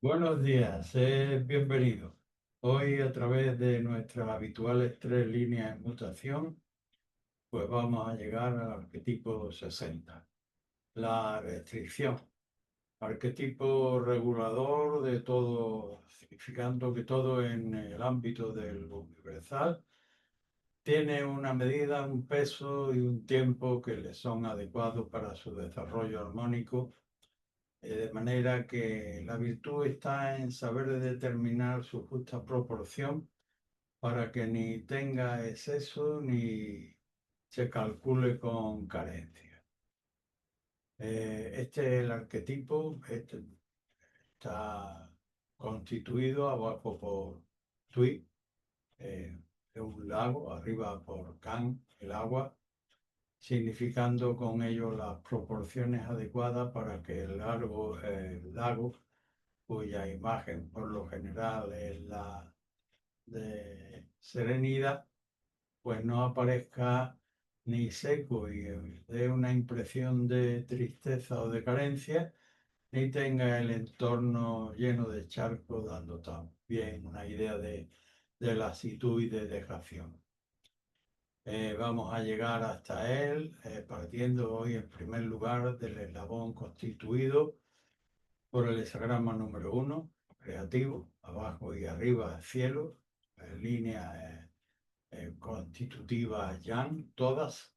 Buenos días, bienvenido. Hoy a través de nuestras habituales tres líneas de mutación, pues vamos a llegar al arquetipo 60, la restricción, arquetipo regulador de todo, significando que todo en el ámbito del universal tiene una medida, un peso y un tiempo que le son adecuados para su desarrollo armónico, de manera que la virtud está en saber determinar su justa proporción para que ni tenga exceso ni se calcule con carencia. Este es el arquetipo, este está constituido abajo por Tui, de un lago, arriba por Can, el agua, significando con ello las proporciones adecuadas para que el lago, cuya imagen por lo general es la de serenidad, pues no aparezca ni seco y dé una impresión de tristeza o de carencia, ni tenga el entorno lleno de charcos, dando también una idea de lasitud y de dejación. Vamos a llegar hasta él, partiendo hoy en primer lugar del eslabón constituido por el hexagrama número uno, creativo, abajo y arriba cielo, línea constitutivas yang, todas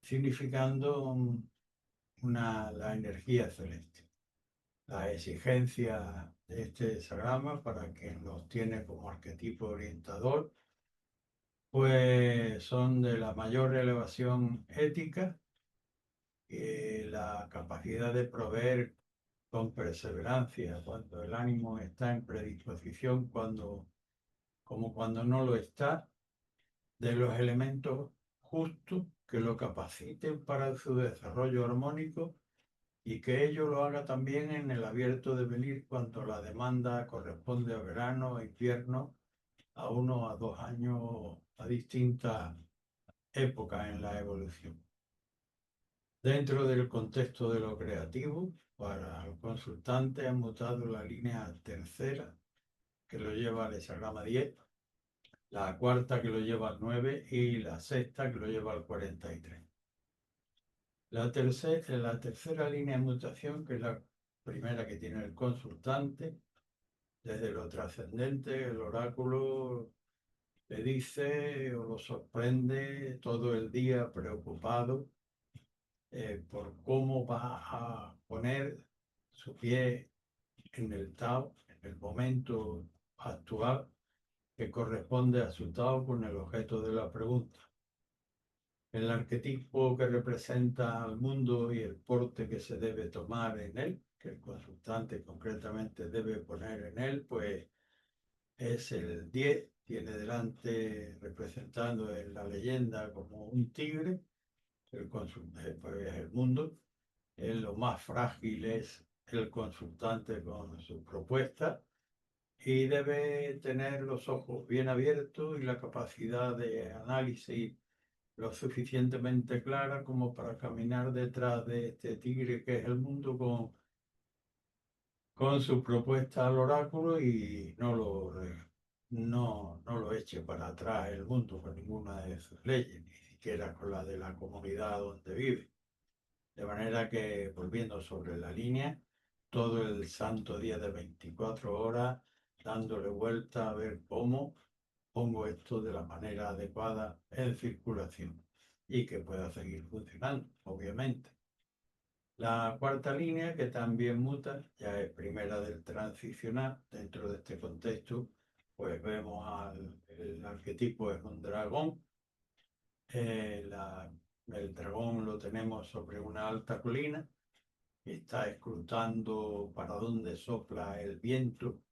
significando la energía celeste. La exigencia de este hexagrama para quien los tiene como arquetipo orientador, pues son de la mayor elevación ética, la capacidad de proveer con perseverancia cuando el ánimo está en predisposición, como cuando no lo está, de los elementos justos que lo capaciten para su desarrollo armónico y que ello lo haga también en el abierto de venir cuando la demanda corresponde a verano, a invierno, a 1 a 2 años, a distintas épocas en la evolución. Dentro del contexto de lo creativo, para el consultante han mutado la línea tercera, que lo lleva al hexagrama 10, la cuarta que lo lleva al 9 y la sexta que lo lleva al 43. La tercera línea de mutación, que es la primera que tiene el consultante, desde lo trascendente, el oráculo le dice o lo sorprende todo el día preocupado por cómo va a poner su pie en el Tao, en el momento actual que corresponde a su Tao con el objeto de la pregunta. El arquetipo que representa al mundo y el porte que se debe tomar en él, que el consultante concretamente debe poner en él, pues es el 10, tiene delante representando en la leyenda como un tigre, pues es el mundo, lo más frágil es el consultante con su propuesta y debe tener los ojos bien abiertos y la capacidad de análisis lo suficientemente clara como para caminar detrás de este tigre que es el mundo con su propuesta al oráculo y no lo eche para atrás el mundo con ninguna de sus leyes, ni siquiera con la de la comunidad donde vive. De manera que, volviendo sobre la línea, todo el santo día de 24 horas, dándole vuelta a ver cómo pongo esto de la manera adecuada en circulación y que pueda seguir funcionando, obviamente. La cuarta línea, que también muta, ya es primera del transicional. Dentro de este contexto, pues vemos el arquetipo es un dragón. Eh, la- el dragón lo tenemos sobre una alta colina y está escrutando para dónde sopla el viento,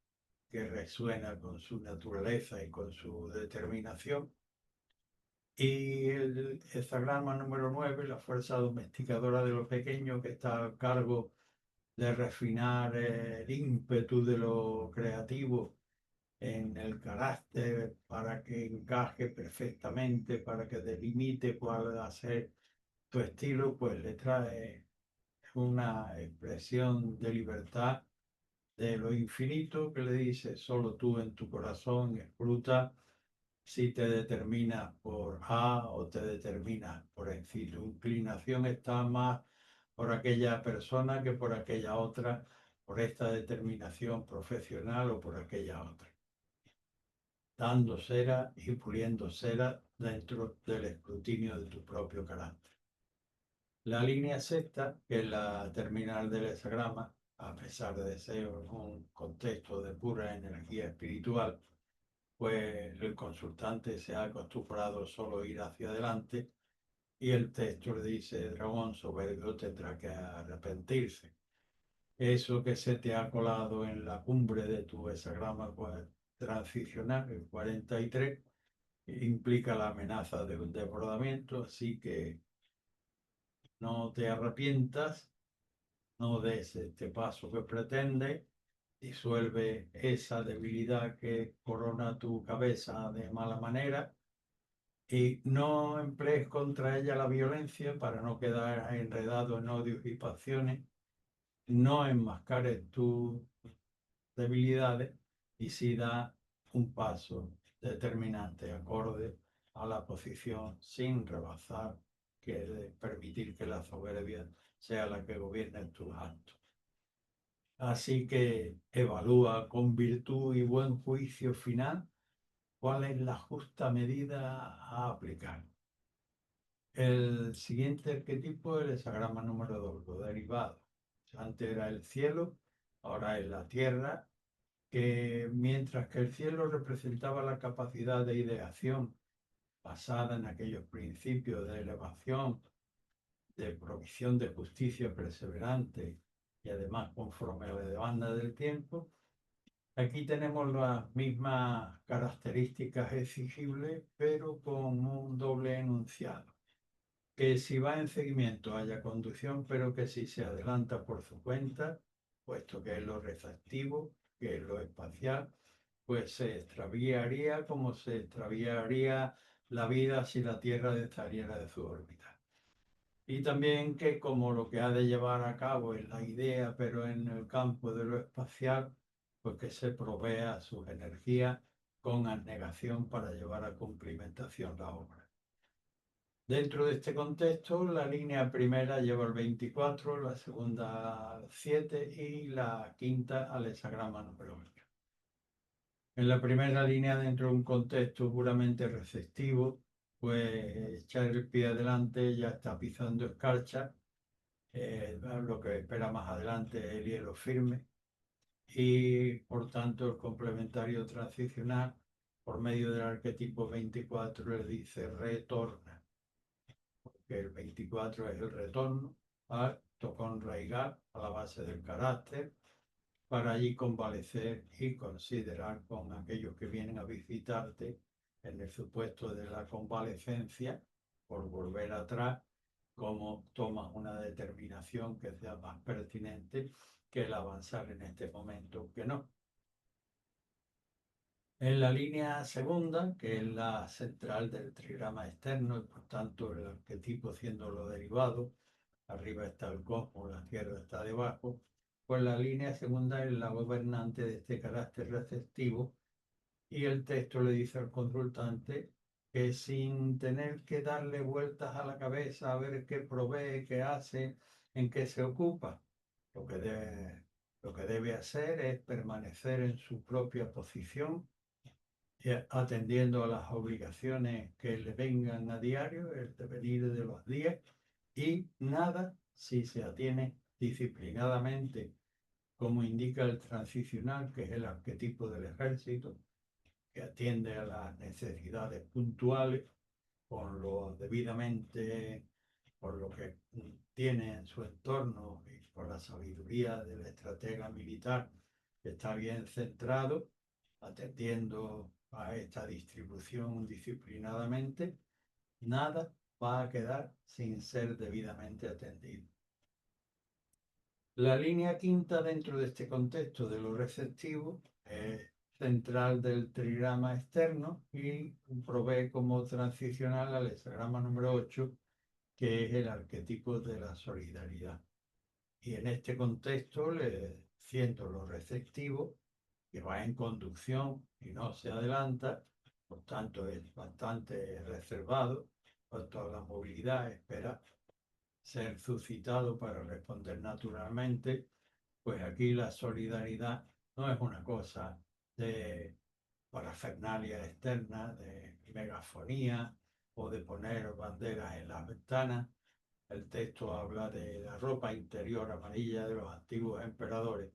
que resuena con su naturaleza y con su determinación. Y el hexagrama número 9, la fuerza domesticadora de lo pequeño, que está a cargo de refinar el ímpetu de lo creativo en el carácter para que encaje perfectamente, para que delimite cuál va a ser tu estilo, pues le trae una expresión de libertad de lo infinito que le dice, solo tú en tu corazón escruta si te determinas por A o te determinas por E. Si tu inclinación está más por aquella persona que por aquella otra, por esta determinación profesional o por aquella otra, dando cera y puliendo cera dentro del escrutinio de tu propio carácter. La línea sexta, que es la terminal del hexagrama, a pesar de ser un contexto de pura energía espiritual, pues el consultante se ha acostumbrado solo a ir hacia adelante y el texto le dice, dragón soberbio tendrá que arrepentirse. Eso que se te ha colado en la cumbre de tu hexagrama transicional, el 43, implica la amenaza de un desbordamiento, así que no te arrepientas, no des este paso que pretende, disuelve esa debilidad que corona tu cabeza de mala manera y no emplees contra ella la violencia para no quedar enredado en odios y pasiones, no enmascares tus debilidades y sí da un paso determinante acorde a la posición sin rebasar, que es permitir que la soberbia sea la que gobierne tus actos. Así que evalúa con virtud y buen juicio final cuál es la justa medida a aplicar. El siguiente arquetipo es el hexagrama número 2, lo derivado. Antes era el cielo, ahora es la tierra, que mientras que el cielo representaba la capacidad de ideación basada en aquellos principios de elevación, de provisión de justicia perseverante y además conforme a la demanda del tiempo, aquí tenemos las mismas características exigibles, pero con un doble enunciado. Que si va en seguimiento haya conducción, pero que si se adelanta por su cuenta, puesto que es lo receptivo, que es lo espacial, pues se extraviaría como se extraviaría la vida si la Tierra saliera de su órbita. Y también que como lo que ha de llevar a cabo es la idea, pero en el campo de lo espacial, pues que se provea sus energías con abnegación para llevar a cumplimentación la obra. Dentro de este contexto, la línea primera lleva el 24, la segunda al 7 y la quinta al hexagrama número 8. En la primera línea, dentro de un contexto puramente receptivo, pues echar el pie adelante ya está pisando escarcha, lo que espera más adelante es el hielo firme y por tanto el complementario transicional por medio del arquetipo 24 le dice retorna, que el 24 es el retorno al tocón raigar a la base del carácter, para allí convalecer y considerar con aquellos que vienen a visitarte en el supuesto de la convalecencia, por volver atrás, cómo tomas una determinación que sea más pertinente que el avanzar en este momento que no. En la línea segunda, que es la central del trigrama externo y por tanto el arquetipo siendo lo derivado, arriba está el cosmos, la Tierra está debajo, pues la línea segunda es la gobernante de este carácter receptivo y el texto le dice al consultante que sin tener que darle vueltas a la cabeza a ver qué provee, qué hace, en qué se ocupa, lo que debe hacer es permanecer en su propia posición atendiendo a las obligaciones que le vengan a diario, el devenir de los días, y nada si se atiene disciplinadamente, como indica el transicional, que es el arquetipo del ejército, que atiende a las necesidades puntuales con lo debidamente, por lo que tiene en su entorno y por la sabiduría del estratega militar, que está bien centrado, atendiendo a esta distribución disciplinadamente, nada va a quedar sin ser debidamente atendido. La línea quinta dentro de este contexto de lo receptivo es central del trigrama externo y provee como transicional al hexagrama número 8, que es el arquetipo de la solidaridad. Y en este contexto le favoreciendo lo receptivo, que va en conducción y no se adelanta, por tanto es bastante reservado, por toda la movilidad, espera ser suscitado para responder naturalmente. Pues aquí la solidaridad no es una cosa de parafernalia externa, de megafonía o de poner banderas en las ventanas. El texto habla de la ropa interior amarilla de los antiguos emperadores,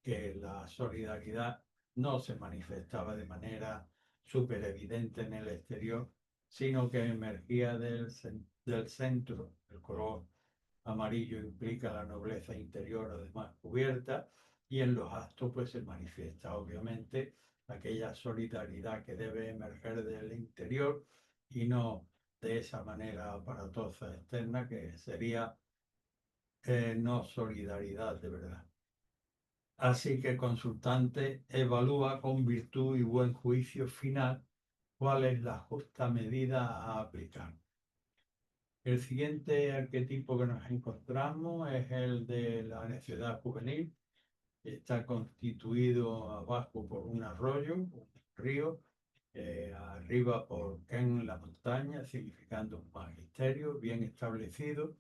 que la solidaridad no se manifestaba de manera súper evidente en el exterior, sino que emergía del centro. El color amarillo implica la nobleza interior, además cubierta, y en los actos pues se manifiesta obviamente aquella solidaridad que debe emerger del interior y no de esa manera aparatosa externa que sería no solidaridad de verdad. Así que el consultante evalúa con virtud y buen juicio final cuál es la justa medida a aplicar. El siguiente arquetipo que nos encontramos es el de la necedad juvenil. Está constituido abajo por un arroyo, un río, arriba por Ken, la montaña, significando un magisterio bien establecido.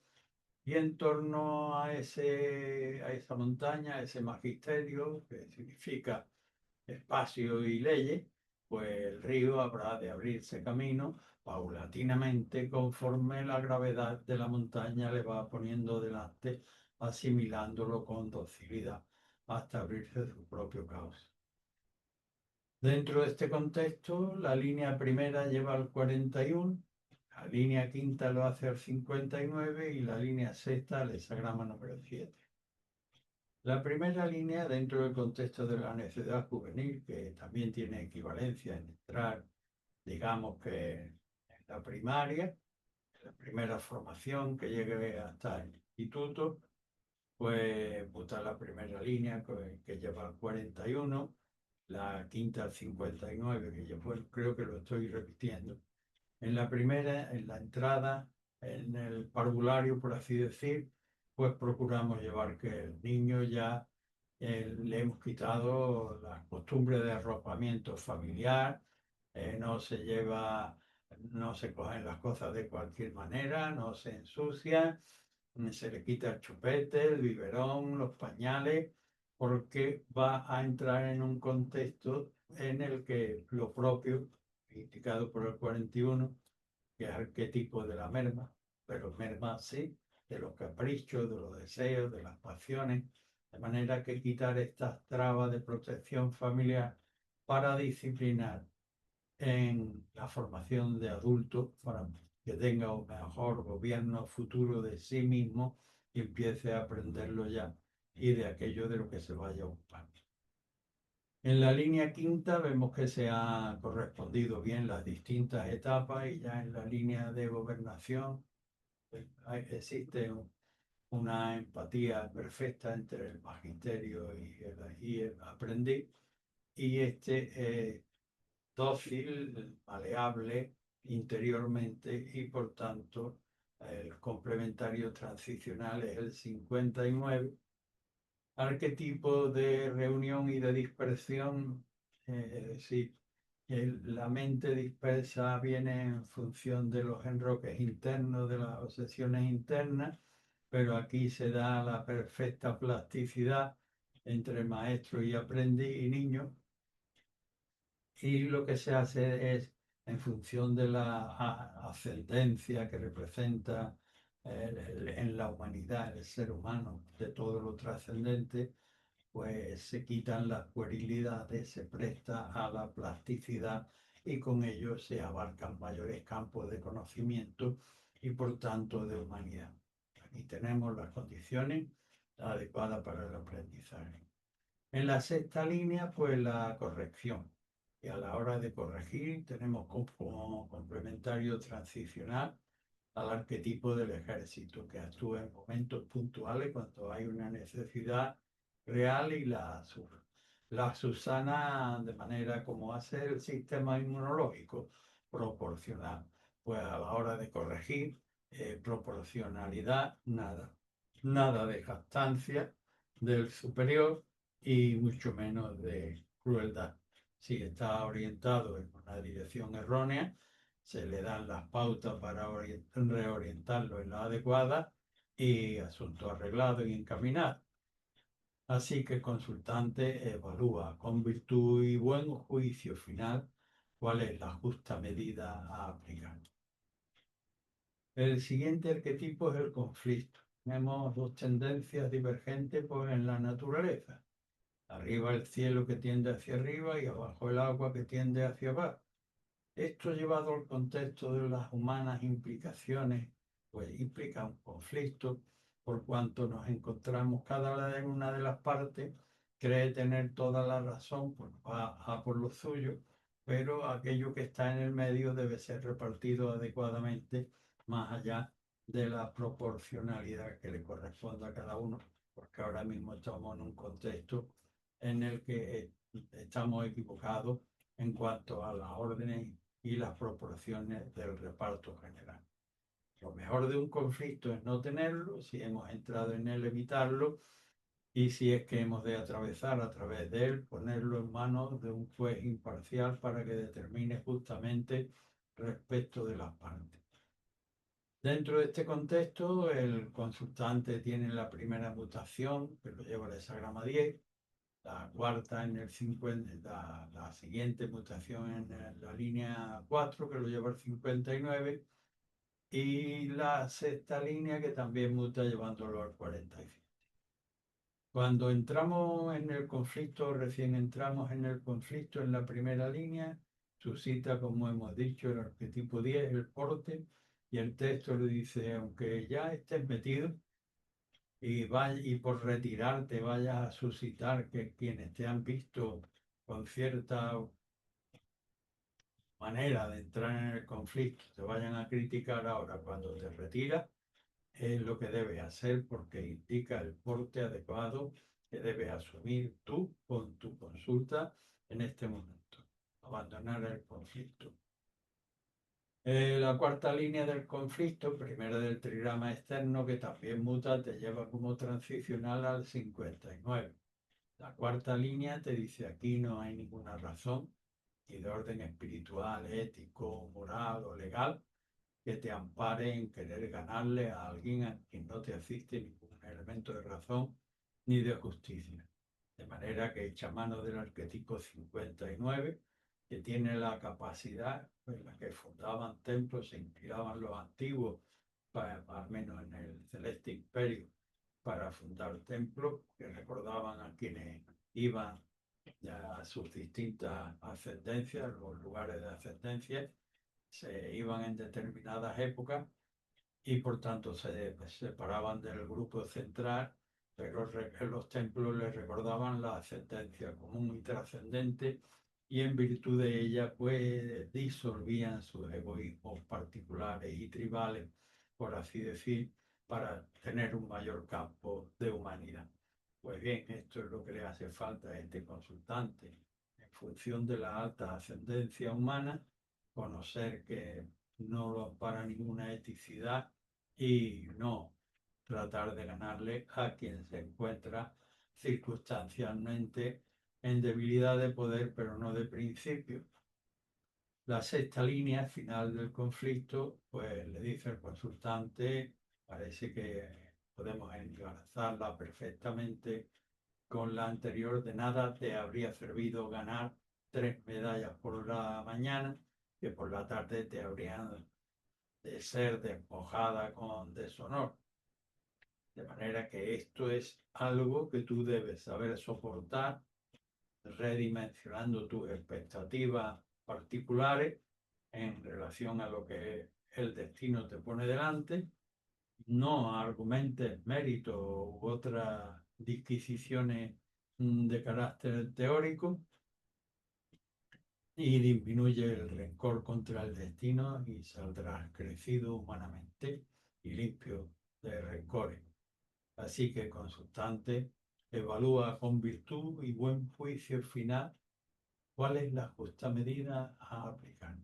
Y en torno a esa montaña, a ese magisterio, que significa espacio y leyes, pues el río habrá de abrirse camino paulatinamente conforme la gravedad de la montaña le va poniendo delante, asimilándolo con docilidad hasta abrirse su propio cauce. Dentro de este contexto, la línea primera lleva al 41, la línea quinta lo hace al 59 y la línea sexta al hexagrama número 7. La primera línea, dentro del contexto de la necedad juvenil, que también tiene equivalencia en entrar, digamos que en la primaria, la primera formación que llegue hasta el instituto, pues está la primera línea que lleva al 41, la quinta al 59, que yo creo que lo estoy repitiendo. En la primera, en la entrada, en el parvulario, por así decir, pues procuramos llevar que el niño ya le hemos quitado la costumbre de arropamiento familiar, no se lleva, no se cogen las cosas de cualquier manera, no se ensucian, se le quita el chupete, el biberón, los pañales, porque va a entrar en un contexto en el que lo propio, indicado por el 41, que es arquetipo de la merma, pero merma sí, de los caprichos, de los deseos, de las pasiones, de manera que quitar estas trabas de protección familiar para disciplinar en la formación de adultos, para que tenga un mejor gobierno futuro de sí mismo y empiece a aprenderlo ya y de aquello de lo que se vaya ocupando. En la línea quinta vemos que se han correspondido bien las distintas etapas y ya en la línea de gobernación existe una empatía perfecta entre el magisterio y el aprendiz, y este dócil, maleable interiormente, y por tanto el complementario transicional es el 59, arquetipo de reunión y de dispersión, es decir, la mente dispersa viene en función de los enroques internos, de las obsesiones internas, pero aquí se da la perfecta plasticidad entre maestro y aprendiz y niño, y lo que se hace es, en función de la ascendencia que representa en la humanidad, el ser humano, de todo lo trascendente, pues se quitan las puerilidades, se presta a la plasticidad y con ello se abarcan mayores campos de conocimiento y por tanto de humanidad. Aquí tenemos las condiciones adecuadas para el aprendizaje. En la sexta línea, pues la corrección. Y a la hora de corregir tenemos como complementario transicional al arquetipo del ejército, que actúa en momentos puntuales cuando hay una necesidad real y la subsana de manera como hace el sistema inmunológico, proporcional. Pues a la hora de corregir, proporcionalidad, nada. Nada de jactancia, del superior y mucho menos de crueldad. Si está orientado en una dirección errónea, se le dan las pautas para reorientarlo en la adecuada y asunto arreglado y encaminado. Así que el consultante evalúa con virtud y buen juicio final cuál es la justa medida a aplicar. El siguiente arquetipo es el conflicto. Tenemos dos tendencias divergentes pues, en la naturaleza. Arriba el cielo que tiende hacia arriba y abajo el agua que tiende hacia abajo. Esto llevado al contexto de las humanas implicaciones, pues implica un conflicto por cuanto nos encontramos cada una de las partes, cree tener toda la razón, pues va a por lo suyo, pero aquello que está en el medio debe ser repartido adecuadamente más allá de la proporcionalidad que le corresponde a cada uno, porque ahora mismo estamos en un contexto en el que estamos equivocados en cuanto a las órdenes y las proporciones del reparto general. Lo mejor de un conflicto es no tenerlo, si hemos entrado en él, evitarlo, y si es que hemos de atravesar a través de él, ponerlo en manos de un juez imparcial para que determine justamente respecto de las partes. Dentro de este contexto, el consultante tiene la primera mutación, que lo lleva el hexagrama 10, la cuarta en el 50, la siguiente mutación en la línea 4, que lo lleva al 59, y la sexta línea que también muta llevándolo al 47. Cuando entramos en el conflicto, recién entramos en el conflicto en la primera línea, suscita, como hemos dicho, el arquetipo 10, el porte, y el texto le dice, aunque ya estés metido, y por retirarte vayas a suscitar que quienes te han visto con cierta manera de entrar en el conflicto te vayan a criticar ahora cuando te retiras, es lo que debes hacer porque indica el porte adecuado que debes asumir tú con tu consulta en este momento. Abandonar el conflicto. La cuarta línea del conflicto, primera del trigrama externo, que también muta, te lleva como transicional al 59. La cuarta línea te dice aquí no hay ninguna razón, ni de orden espiritual, ético, moral o legal, que te ampare en querer ganarle a alguien a quien no te asiste ningún elemento de razón ni de justicia. De manera que echa mano del arquetipo 59, que tiene la capacidad en la que fundaban templos, se inspiraban los antiguos, al menos en el celeste imperio, para fundar templos que recordaban a quienes iban a sus distintas ascendencias, los lugares de ascendencia, se iban en determinadas épocas y por tanto se separaban del grupo central, pero los templos les recordaban la ascendencia común y trascendente y en virtud de ella pues disolvían sus egoísmos particulares y tribales, por así decir, para tener un mayor campo de humanidad. Pues bien, esto es lo que le hace falta a este consultante. En función de la alta ascendencia humana, conocer que no lo ampara ninguna eticidad y no tratar de ganarle a quien se encuentra circunstancialmente en debilidad de poder, pero no de principio. La sexta línea final del conflicto, pues le dice al consultante, parece que podemos enlazarla perfectamente con la anterior, de nada te habría servido ganar 3 medallas por la mañana, que por la tarde te habrían de ser despojada con deshonor. De manera que esto es algo que tú debes saber soportar, redimensionando tus expectativas particulares en relación a lo que el destino te pone delante. No argumentes méritos u otras disquisiciones de carácter teórico y disminuye el rencor contra el destino y saldrás crecido humanamente y limpio de rencores. Así que consultante evalúa con virtud y buen juicio final cuál es la justa medida a aplicar.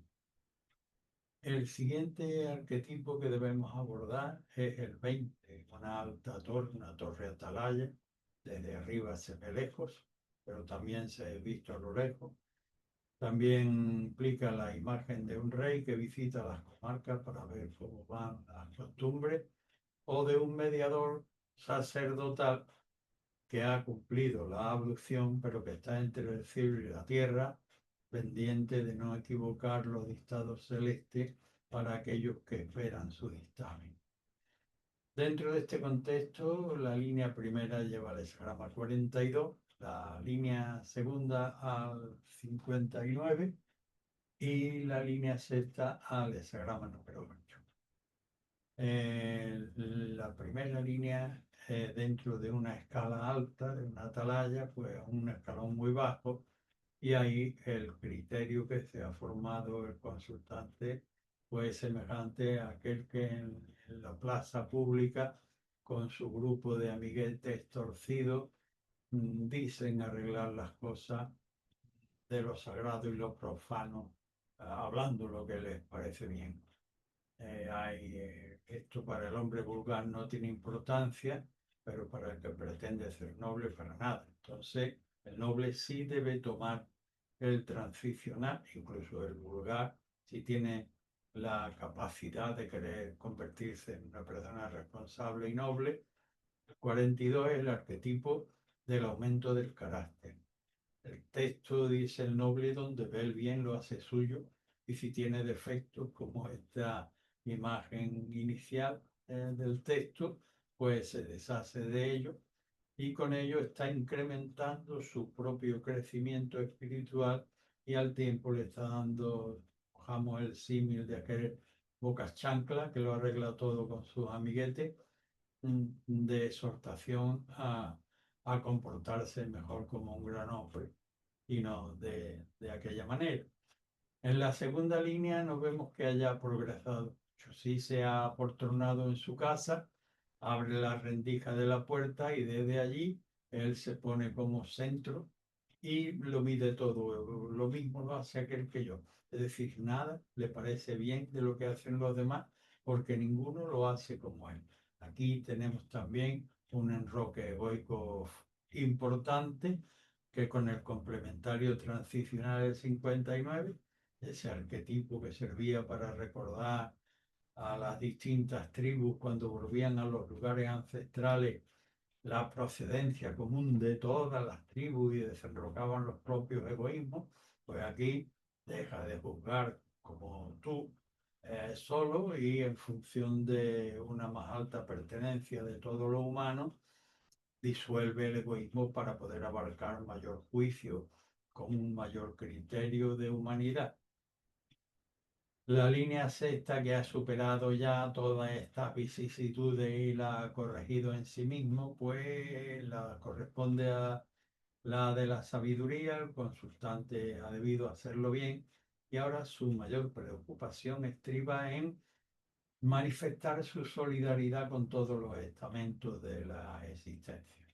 El siguiente arquetipo que debemos abordar es el 20, una alta torre, una torre atalaya, desde arriba se ve lejos, pero también se ha visto a lo lejos. También implica la imagen de un rey que visita las comarcas para ver cómo van las costumbres, o de un mediador sacerdotal que ha cumplido la ablución, pero que está entre el cielo y la tierra, pendiente de no equivocar los dictados celestes para aquellos que esperan su dictamen. Dentro de este contexto, la línea primera lleva el hexagrama 42, la línea segunda al 59 y la línea sexta al hexagrama número 8. La primera línea, dentro de una escala alta, de una atalaya, pues un escalón muy bajo, y ahí el criterio que se ha formado el consultante pues semejante a aquel que en la plaza pública, con su grupo de amiguetes torcidos, dicen arreglar las cosas de lo sagrado y lo profano, hablando lo que les parece bien. Esto para el hombre vulgar no tiene importancia, pero para el que pretende ser noble, para nada. Entonces, el noble sí debe tomar el transicional, incluso el vulgar, si tiene la capacidad de querer convertirse en una persona responsable y noble. El 42 es el arquetipo del aumento del carácter. El texto dice: el noble donde ve el bien lo hace suyo, y si tiene defectos como esta imagen inicial del texto, pues se deshace de ello, y con ello está incrementando su propio crecimiento espiritual, y al tiempo le está dando, cojamos el símil de aquel Bocas Chancla que lo arregla todo con sus amiguetes, de exhortación a comportarse mejor como un gran hombre y no de aquella manera. En la segunda línea no vemos que haya progresado mucho. Sí se ha aportonado en su casa, abre la rendija de la puerta y desde allí él se pone como centro y lo mide todo. Lo mismo lo hace aquel que yo. Es decir, nada le parece bien de lo que hacen los demás, porque ninguno lo hace como él. Aquí tenemos también un enroque egoico importante, que con el complementario transicional del 59, ese arquetipo que servía para recordar a las distintas tribus cuando volvían a los lugares ancestrales la procedencia común de todas las tribus y desenrocaban los propios egoísmos, pues aquí deja de juzgar como tú solo, y en función de una más alta pertenencia de todo lo humano, disuelve el egoísmo para poder abarcar mayor juicio con un mayor criterio de humanidad. La línea sexta, que ha superado ya todas estas vicisitudes y la ha corregido en sí mismo, pues la corresponde a la de la sabiduría. El consultante ha debido hacerlo bien, y ahora su mayor preocupación estriba en manifestar su solidaridad con todos los estamentos de la existencia.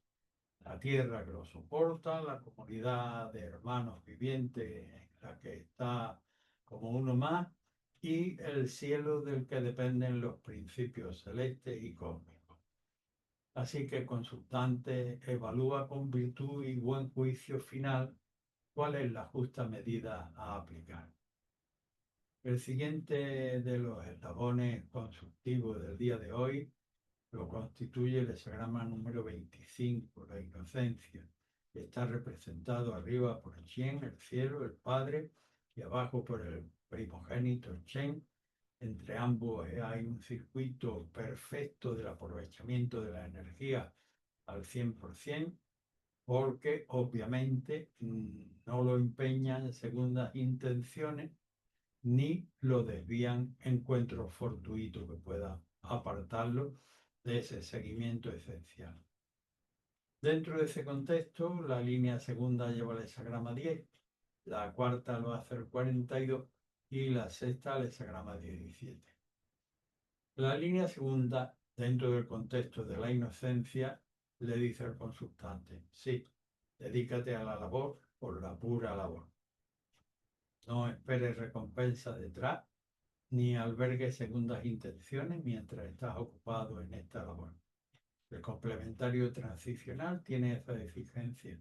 La tierra que lo soporta, la comunidad de hermanos vivientes en la que está como uno más, y el cielo del que dependen los principios celestes y cósmicos. Así que el consultante evalúa con virtud y buen juicio final cuál es la justa medida a aplicar. El siguiente de los eslabones consultivos del día de hoy lo constituye el hexagrama número 25, la inocencia, que está representado arriba por Chen, el cielo, el Padre, y abajo por el primogénito Chen. Entre ambos hay un circuito perfecto del aprovechamiento de la energía al 100%, porque obviamente no lo empeñan en segundas intenciones, ni lo desvían encuentros fortuitos que puedan apartarlo de ese seguimiento esencial. Dentro de ese contexto, la línea segunda lleva el hexagrama 10, la cuarta lo hace el 42 y la sexta el hexagrama 17. La línea segunda, dentro del contexto de la inocencia, le dice al consultante: sí, dedícate a la labor por la pura labor. No esperes recompensa detrás, ni albergues segundas intenciones mientras estás ocupado en esta labor. El complementario transicional tiene esa exigencia,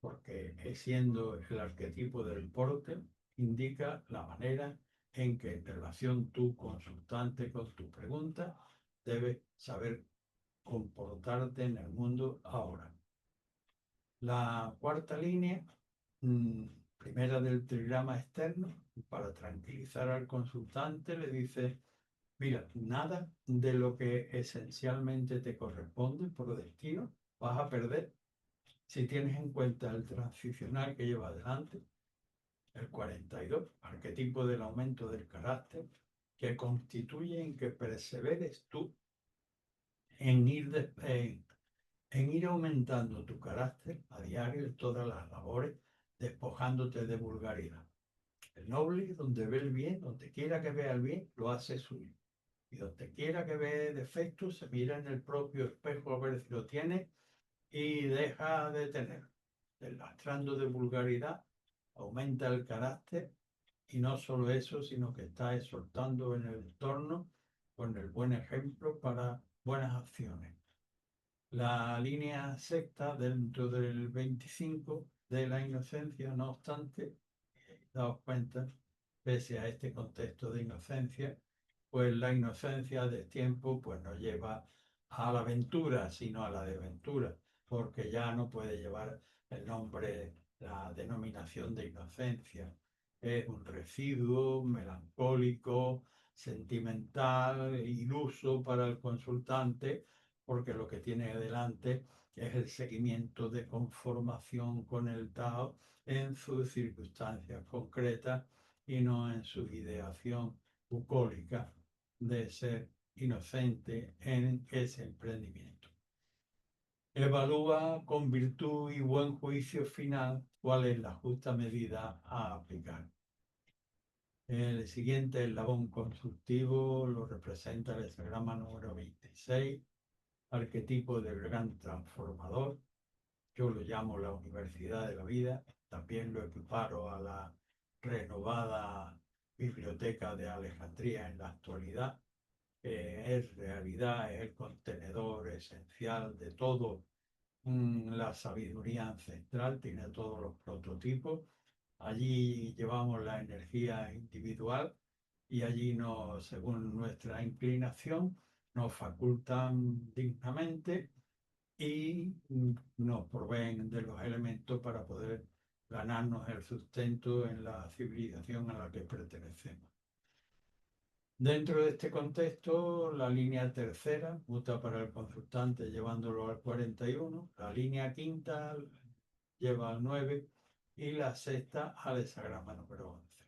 porque siendo el arquetipo del porte, indica la manera en que en relación tu consultante con tu pregunta debes saber comportarte en el mundo ahora. La cuarta línea, primera del trigrama externo, para tranquilizar al consultante, le dice: mira, nada de lo que esencialmente te corresponde por destino vas a perder si tienes en cuenta el transicional que lleva adelante, el 42, arquetipo del aumento del carácter, que constituye en que perseveres tú en ir aumentando tu carácter a diario en todas las labores, despojándote de vulgaridad. El noble, donde ve el bien, donde quiera que vea el bien, lo hace suyo. Y donde quiera que ve defectos, se mira en el propio espejo a ver si lo tiene y deja de tener. Lastrando de vulgaridad, aumenta el carácter, y no solo eso, sino que está exhortando en el entorno con el buen ejemplo para buenas acciones. La línea sexta dentro del 25 de la inocencia, no obstante, daos cuenta, pese a este contexto de inocencia, pues la inocencia de tiempo pues nos lleva a la aventura, sino a la desventura, porque ya no puede llevar el nombre, la denominación de inocencia. Es un residuo melancólico, sentimental, iluso para el consultante, porque lo que tiene delante es el seguimiento de conformación con el Tao en sus circunstancias concretas y no en su ideación bucólica de ser inocente en ese emprendimiento. Evalúa con virtud y buen juicio final cuál es la justa medida a aplicar. El siguiente eslabón constructivo lo representa el hexagrama número 26, arquetipo del gran transformador. Yo lo llamo la universidad de la vida, también lo equiparo a la renovada biblioteca de Alejandría en la actualidad. Es realidad, es el contenedor esencial de todo, la sabiduría ancestral, tiene todos los prototipos. Allí llevamos la energía individual y allí nos, según nuestra inclinación, nos facultan dignamente y nos proveen de los elementos para poder ganarnos el sustento en la civilización a la que pertenecemos. Dentro de este contexto, la línea tercera muta para el consultante llevándolo al 41, la línea quinta lleva al 9 y la sexta al hexagrama número 11.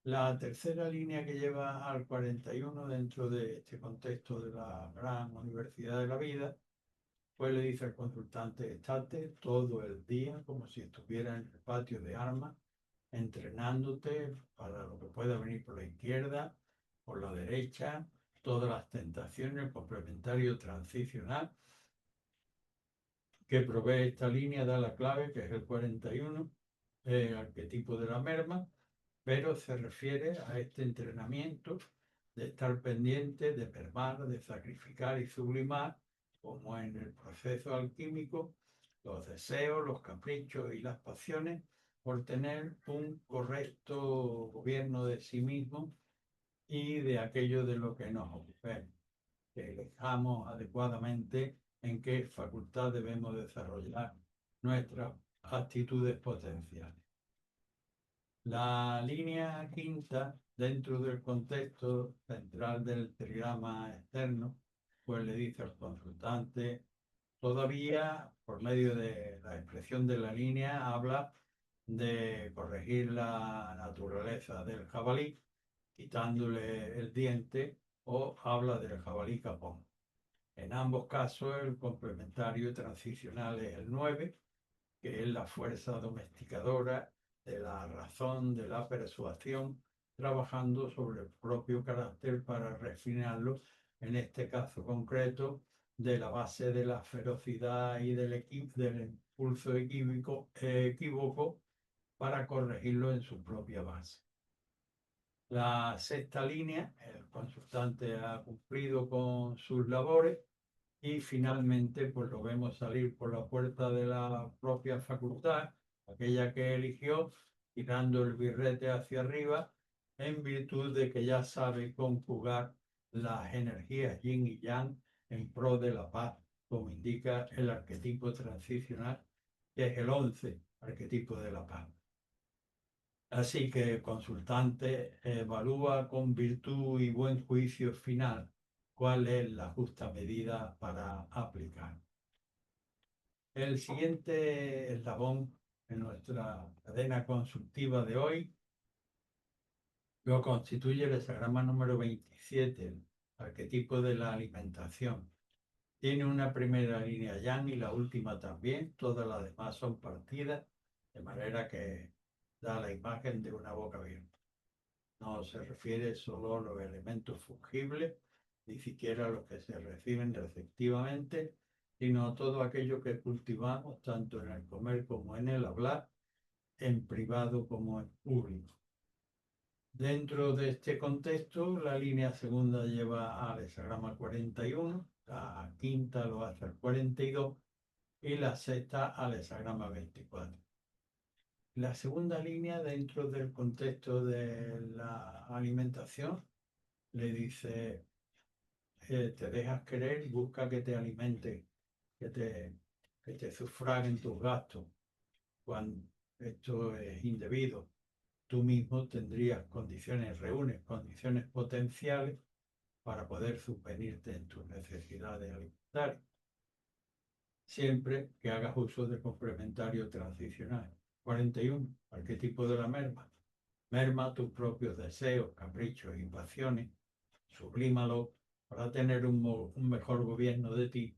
La tercera línea que lleva al 41 dentro de este contexto de la gran universidad de la vida, pues le dice al consultante: estate todo el día como si estuviera en el patio de armas, entrenándote para lo que pueda venir por la izquierda, por la derecha, todas las tentaciones, el complementario transicional que provee esta línea da la clave, que es el 41, el arquetipo de la merma, pero se refiere a este entrenamiento de estar pendiente, de mermar, de sacrificar y sublimar, como en el proceso alquímico, los deseos, los caprichos y las pasiones, por tener un correcto gobierno de sí mismo y de aquello de lo que nos ocupemos, que elijamos adecuadamente en qué facultad debemos desarrollar nuestras actitudes potenciales. La línea quinta, dentro del contexto central del trigrama externo, pues le dice al consultante: todavía, por medio de la expresión de la línea, habla de corregir la naturaleza del jabalí, quitándole el diente, o habla del jabalí capón. En ambos casos, el complementario transicional es el 9, que es la fuerza domesticadora de la razón, de la persuasión, trabajando sobre el propio carácter para refinarlo, en este caso concreto, de la base de la ferocidad y del impulso equívoco para corregirlo en su propia base. La sexta línea, el consultante ha cumplido con sus labores y finalmente pues lo vemos salir por la puerta de la propia facultad, aquella que eligió, tirando el birrete hacia arriba, en virtud de que ya sabe conjugar las energías yin y yang en pro de la paz, como indica el arquetipo transicional, que es el 11 arquetipo de la paz. Así que el consultante evalúa con virtud y buen juicio final cuál es la justa medida para aplicar. El siguiente eslabón en nuestra cadena consultiva de hoy lo constituye el hexagrama número 27, el arquetipo de la alimentación. Tiene una primera línea yang y la última también, todas las demás son partidas, de manera que da la imagen de una boca abierta. No se refiere solo a los elementos fungibles, ni siquiera a los que se reciben receptivamente, sino a todo aquello que cultivamos, tanto en el comer como en el hablar, en privado como en público. Dentro de este contexto, la línea segunda lleva al hexagrama 41, la quinta lo hace al 42 y la sexta al hexagrama 24. La segunda línea, dentro del contexto de la alimentación, le dice, te dejas querer, busca que te alimente, que te sufraguen tus gastos. Cuando esto es indebido, tú mismo tendrías condiciones, reúnes condiciones potenciales para poder subvenirte en tus necesidades alimentarias, siempre que hagas uso del complementario transicional. 41. Arquetipo de la merma. Merma tus propios deseos, caprichos y pasiones, sublímalo para tener un mejor gobierno de ti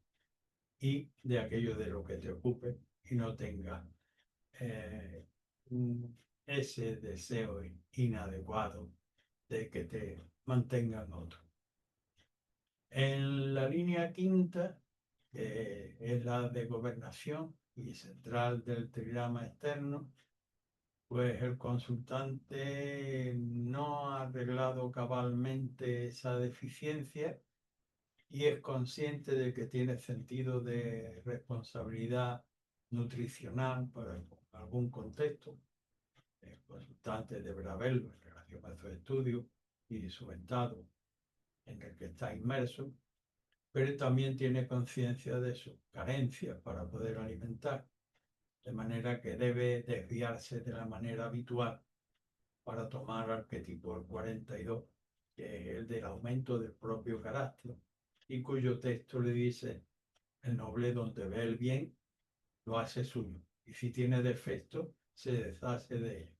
y de aquello de lo que te ocupe y no tengas eh, ese deseo inadecuado de que te mantengan otro. En la línea quinta, que es la de gobernación y central del trigrama externo, pues el consultante no ha arreglado cabalmente esa deficiencia y es consciente de que tiene sentido de responsabilidad nutricional para algún contexto. El consultante deberá verlo en relación a su estudio y su estado en el que está inmerso, pero también tiene conciencia de sus carencias para poder alimentar, de manera que debe desviarse de la manera habitual para tomar arquetipo el 42, que es el del aumento del propio carácter, y cuyo texto le dice, el noble donde ve el bien, lo hace suyo, y si tiene defecto, se deshace de él,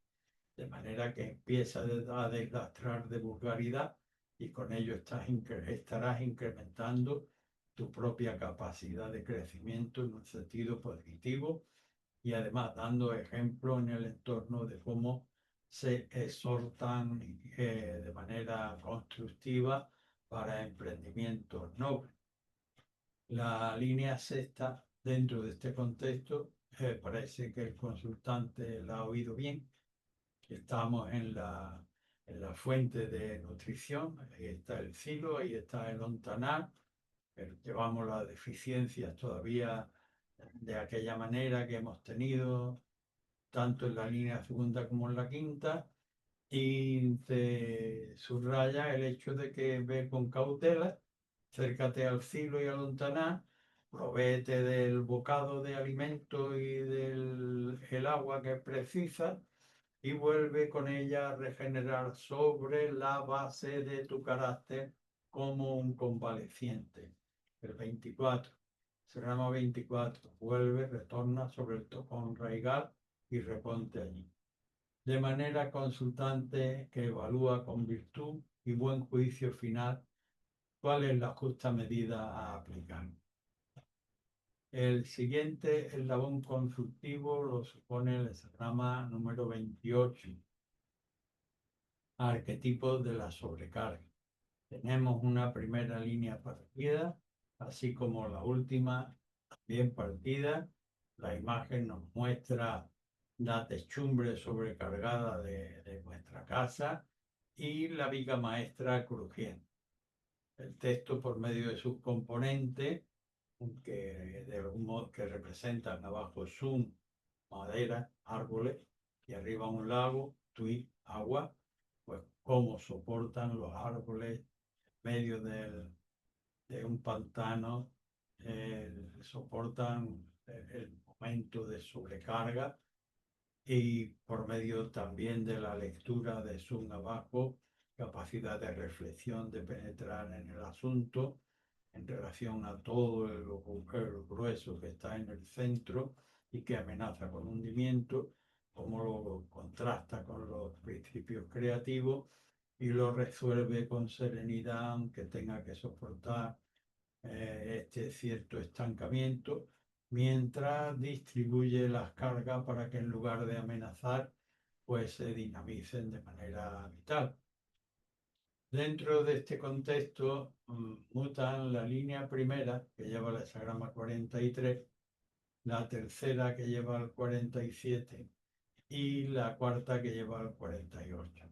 de manera que empieza a deslastrar de vulgaridad y con ello estarás incrementando tu propia capacidad de crecimiento en un sentido positivo y además dando ejemplo en el entorno de cómo se exhortan de manera constructiva para emprendimientos nobles. La línea sexta, dentro de este contexto, parece que el consultante la ha oído bien. Estamos en la fuente de nutrición, ahí está el silo, ahí está el ontanar, llevamos las deficiencias todavía de aquella manera que hemos tenido tanto en la línea segunda como en la quinta, y te subraya el hecho de que ve con cautela, acércate al filo y al lontaná, provéete del bocado de alimento y del el agua que precisas y vuelve con ella a regenerar sobre la base de tu carácter como un convaleciente. El 24, Serrano 24, vuelve, retorna sobre el tocón raigal y reponte allí. De manera consultante que evalúa con virtud y buen juicio final cuál es la justa medida a aplicar. El siguiente eslabón consultivo lo supone el hexagrama número 28, arquetipo de la sobrecarga. Tenemos una primera línea partida, así como la última bien partida. La imagen nos muestra la techumbre sobrecargada de nuestra casa y la viga maestra crujiente. El texto, por medio de sus componentes, de algún modo que representan abajo zoom, madera, árboles, y arriba un lago, tuit, agua, pues cómo soportan los árboles en medio de un pantano, soportan el momento de sobrecarga, y por medio también de la lectura de zoom abajo, capacidad de reflexión, de penetrar en el asunto en relación a todo el grueso que está en el centro y que amenaza con hundimiento, cómo lo contrasta con los principios creativos y lo resuelve con serenidad, aunque tenga que soportar este cierto estancamiento, mientras distribuye las cargas para que en lugar de amenazar, pues se dinamicen de manera vital. Dentro de este contexto, mutan la línea primera, que lleva el hexagrama 43, la tercera, que lleva el 47, y la cuarta, que lleva el 48.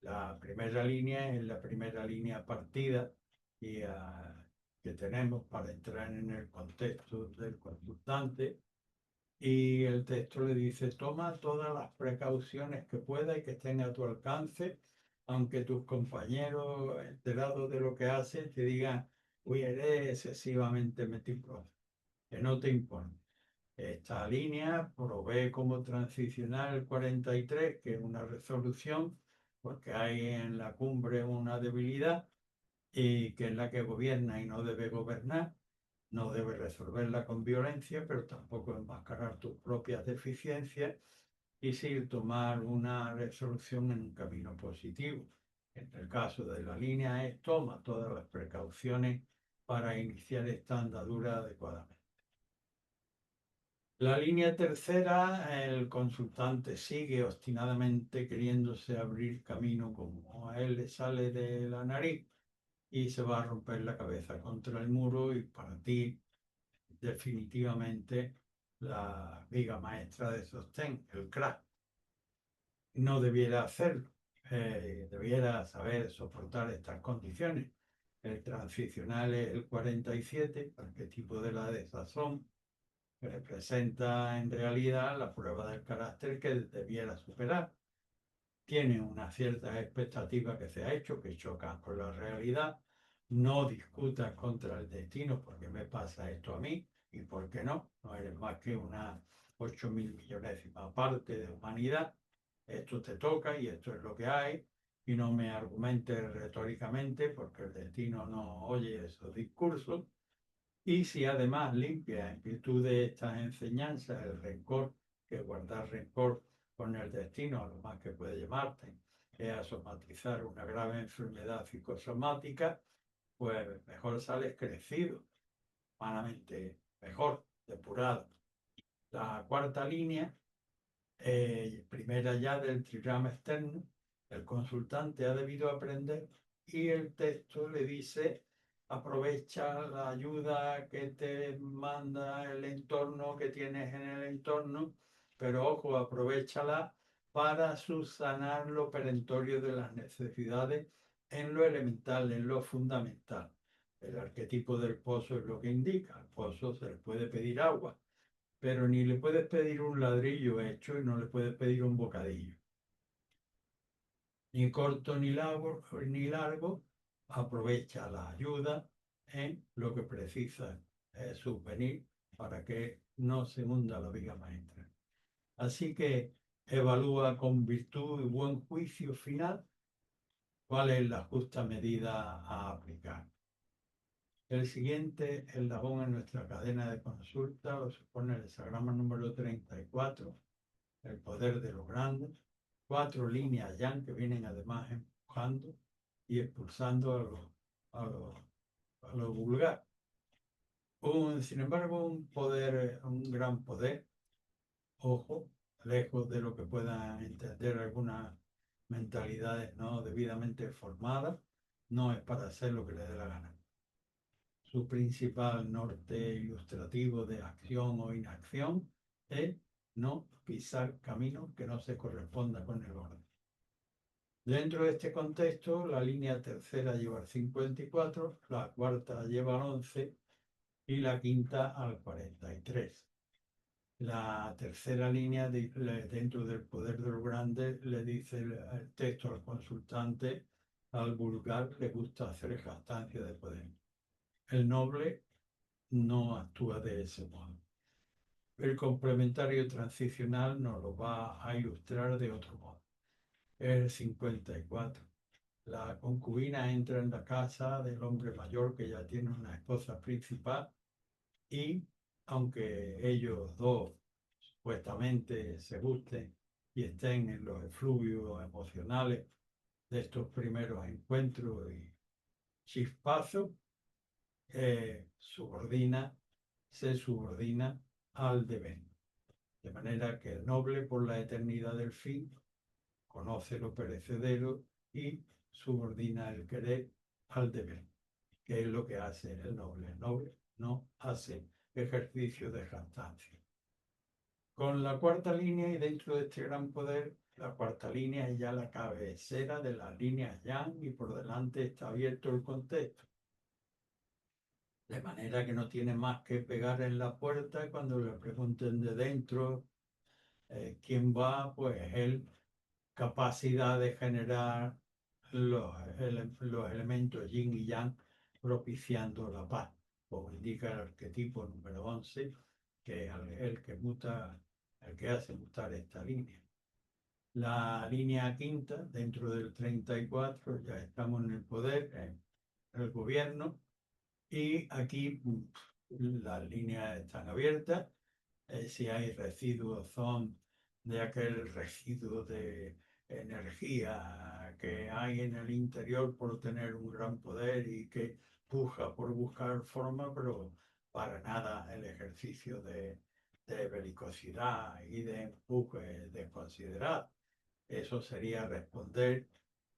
La primera línea es la primera línea partida y, que tenemos para entrar en el contexto del consultante, y el texto le dice: toma todas las precauciones que pueda y que estén a tu alcance, aunque tus compañeros enterados de lo que haces te digan: uy, eres excesivamente meticuloso, que no te impone. Esta línea provee cómo transicionar el 43, que es una resolución, porque hay en la cumbre una debilidad, y que es la que gobierna y no debe gobernar. No debes resolverla con violencia, pero tampoco enmascarar tus propias deficiencias, y sí tomar una resolución en un camino positivo. En el caso de la línea es: toma todas las precauciones para iniciar esta andadura adecuadamente. La línea tercera, el consultante sigue obstinadamente queriéndose abrir camino como a él le sale de la nariz, y se va a romper la cabeza contra el muro y partir definitivamente la viga maestra de sostén, el crack. No debiera hacerlo, debiera saber soportar estas condiciones. El transicional es el 47, arquetipo de la desazón, que representa en realidad la prueba del carácter que debiera superar. Tiene una cierta expectativa que se ha hecho, que choca con la realidad. No discutas contra el destino: porque me pasa esto a mí y por qué no. No eres más que una 8.000.000ª parte de humanidad. Esto te toca y esto es lo que hay. Y no me argumentes retóricamente, porque el destino no oye esos discursos. Y si además limpia, en virtud de estas enseñanzas, el rencor, que guardar rencor con el destino, a lo más que puede llevarte es a somatizar una grave enfermedad psicosomática, pues mejor sales crecido, humanamente mejor, depurado. La cuarta línea, primera ya del trigrama externo, el consultante ha debido aprender, y el texto le dice: aprovecha la ayuda que te manda el entorno, que tienes en el entorno, pero ojo, aprovéchala para subsanar lo perentorio de las necesidades en lo elemental, en lo fundamental. El arquetipo del pozo es lo que indica: al pozo se le puede pedir agua, pero ni le puedes pedir un ladrillo hecho y no le puedes pedir un bocadillo. Ni corto ni largo, aprovecha la ayuda en lo que precisa subvenir para que no se hunda la viga maestra. Así que evalúa con virtud y buen juicio final cuál es la justa medida a aplicar. El siguiente eslabón en nuestra cadena de consulta lo supone el hexagrama número 34, el poder de los grandes. 4 líneas yang que vienen además empujando y expulsando a lo vulgar. Sin embargo, un gran poder, ojo, lejos de lo que puedan entender algunas mentalidades no debidamente formadas, no es para hacer lo que le dé la gana. Su principal norte ilustrativo de acción o inacción es no pisar camino que no se corresponda con el orden. Dentro de este contexto, la línea tercera lleva el 54, la cuarta lleva el 11, y la quinta al 43. La tercera línea dentro del poder de los grandes le dice el texto al consultante: al vulgar le gusta hacer jactancia de poder. El noble no actúa de ese modo. El complementario transicional nos lo va a ilustrar de otro modo. El 54. La concubina entra en la casa del hombre mayor que ya tiene una esposa principal y, aunque ellos dos supuestamente se gusten y estén en los efluvios emocionales de estos primeros encuentros y chispazos, se subordina al deber. De manera que el noble, por la eternidad del fin, conoce lo perecedero y subordina el querer al deber, que es lo que hace el noble. El noble no hace ejercicio de jactancia. Con la cuarta línea y dentro de este gran poder, la cuarta línea es ya la cabecera de la línea yang y por delante está abierto el contexto. De manera que no tiene más que pegar en la puerta cuando le pregunten de dentro quién va, pues él capacidad de generar los elementos yin y yang propiciando la paz, como indica el arquetipo número 11, que es el que muta, el que hace mutar esta línea. La línea quinta, dentro del 34, ya estamos en el poder, en el gobierno, y aquí las líneas están abiertas. Si hay residuos, son de aquel residuo de energía que hay en el interior por tener un gran poder y que puja por buscar forma, pero para nada el ejercicio de belicosidad y de empuje desconsiderado. Eso sería responder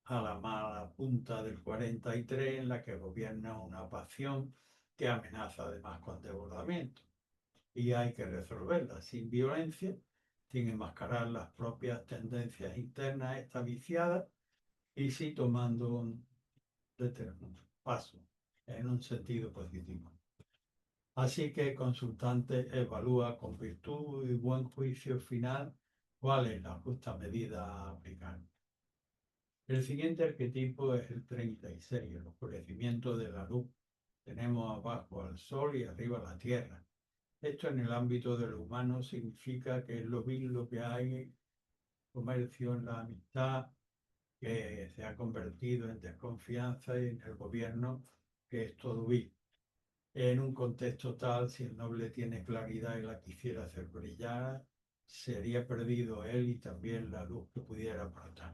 a la mala punta del 43, en la que gobierna una pasión que amenaza además con desbordamiento. Y hay que resolverla sin violencia, sin enmascarar las propias tendencias internas esta viciadas y sí tomando un paso en un sentido positivo. Así que el consultante evalúa con virtud y buen juicio final cuál es la justa medida a aplicar. El siguiente arquetipo es el 36, el oscurecimiento de la luz. Tenemos abajo al sol y arriba la tierra. Esto en el ámbito de lo humano significa que es lo vil lo que hay, comercio en la amistad, que se ha convertido en desconfianza y en el gobierno, que es todo vil. En un contexto tal, si el noble tiene claridad y la quisiera hacer brillar, sería perdido él y también la luz que pudiera aportar.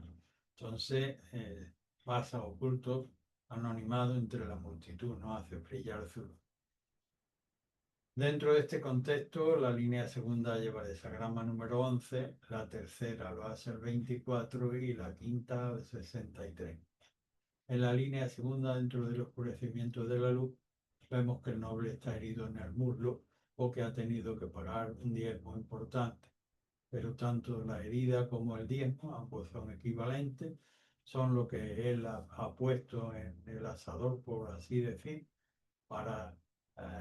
Entonces, pasa oculto, anonimado entre la multitud, no hace brillar su luz. Dentro de este contexto, la línea segunda lleva el hexagrama número 11, la tercera lo hace el 24 y la quinta el 63. En la línea segunda, dentro del oscurecimiento de la luz, vemos que el noble está herido en el muslo o que ha tenido que pagar un diezmo importante. Pero tanto la herida como el diezmo, ambos son equivalentes, son lo que él ha puesto en el asador, por así decir, para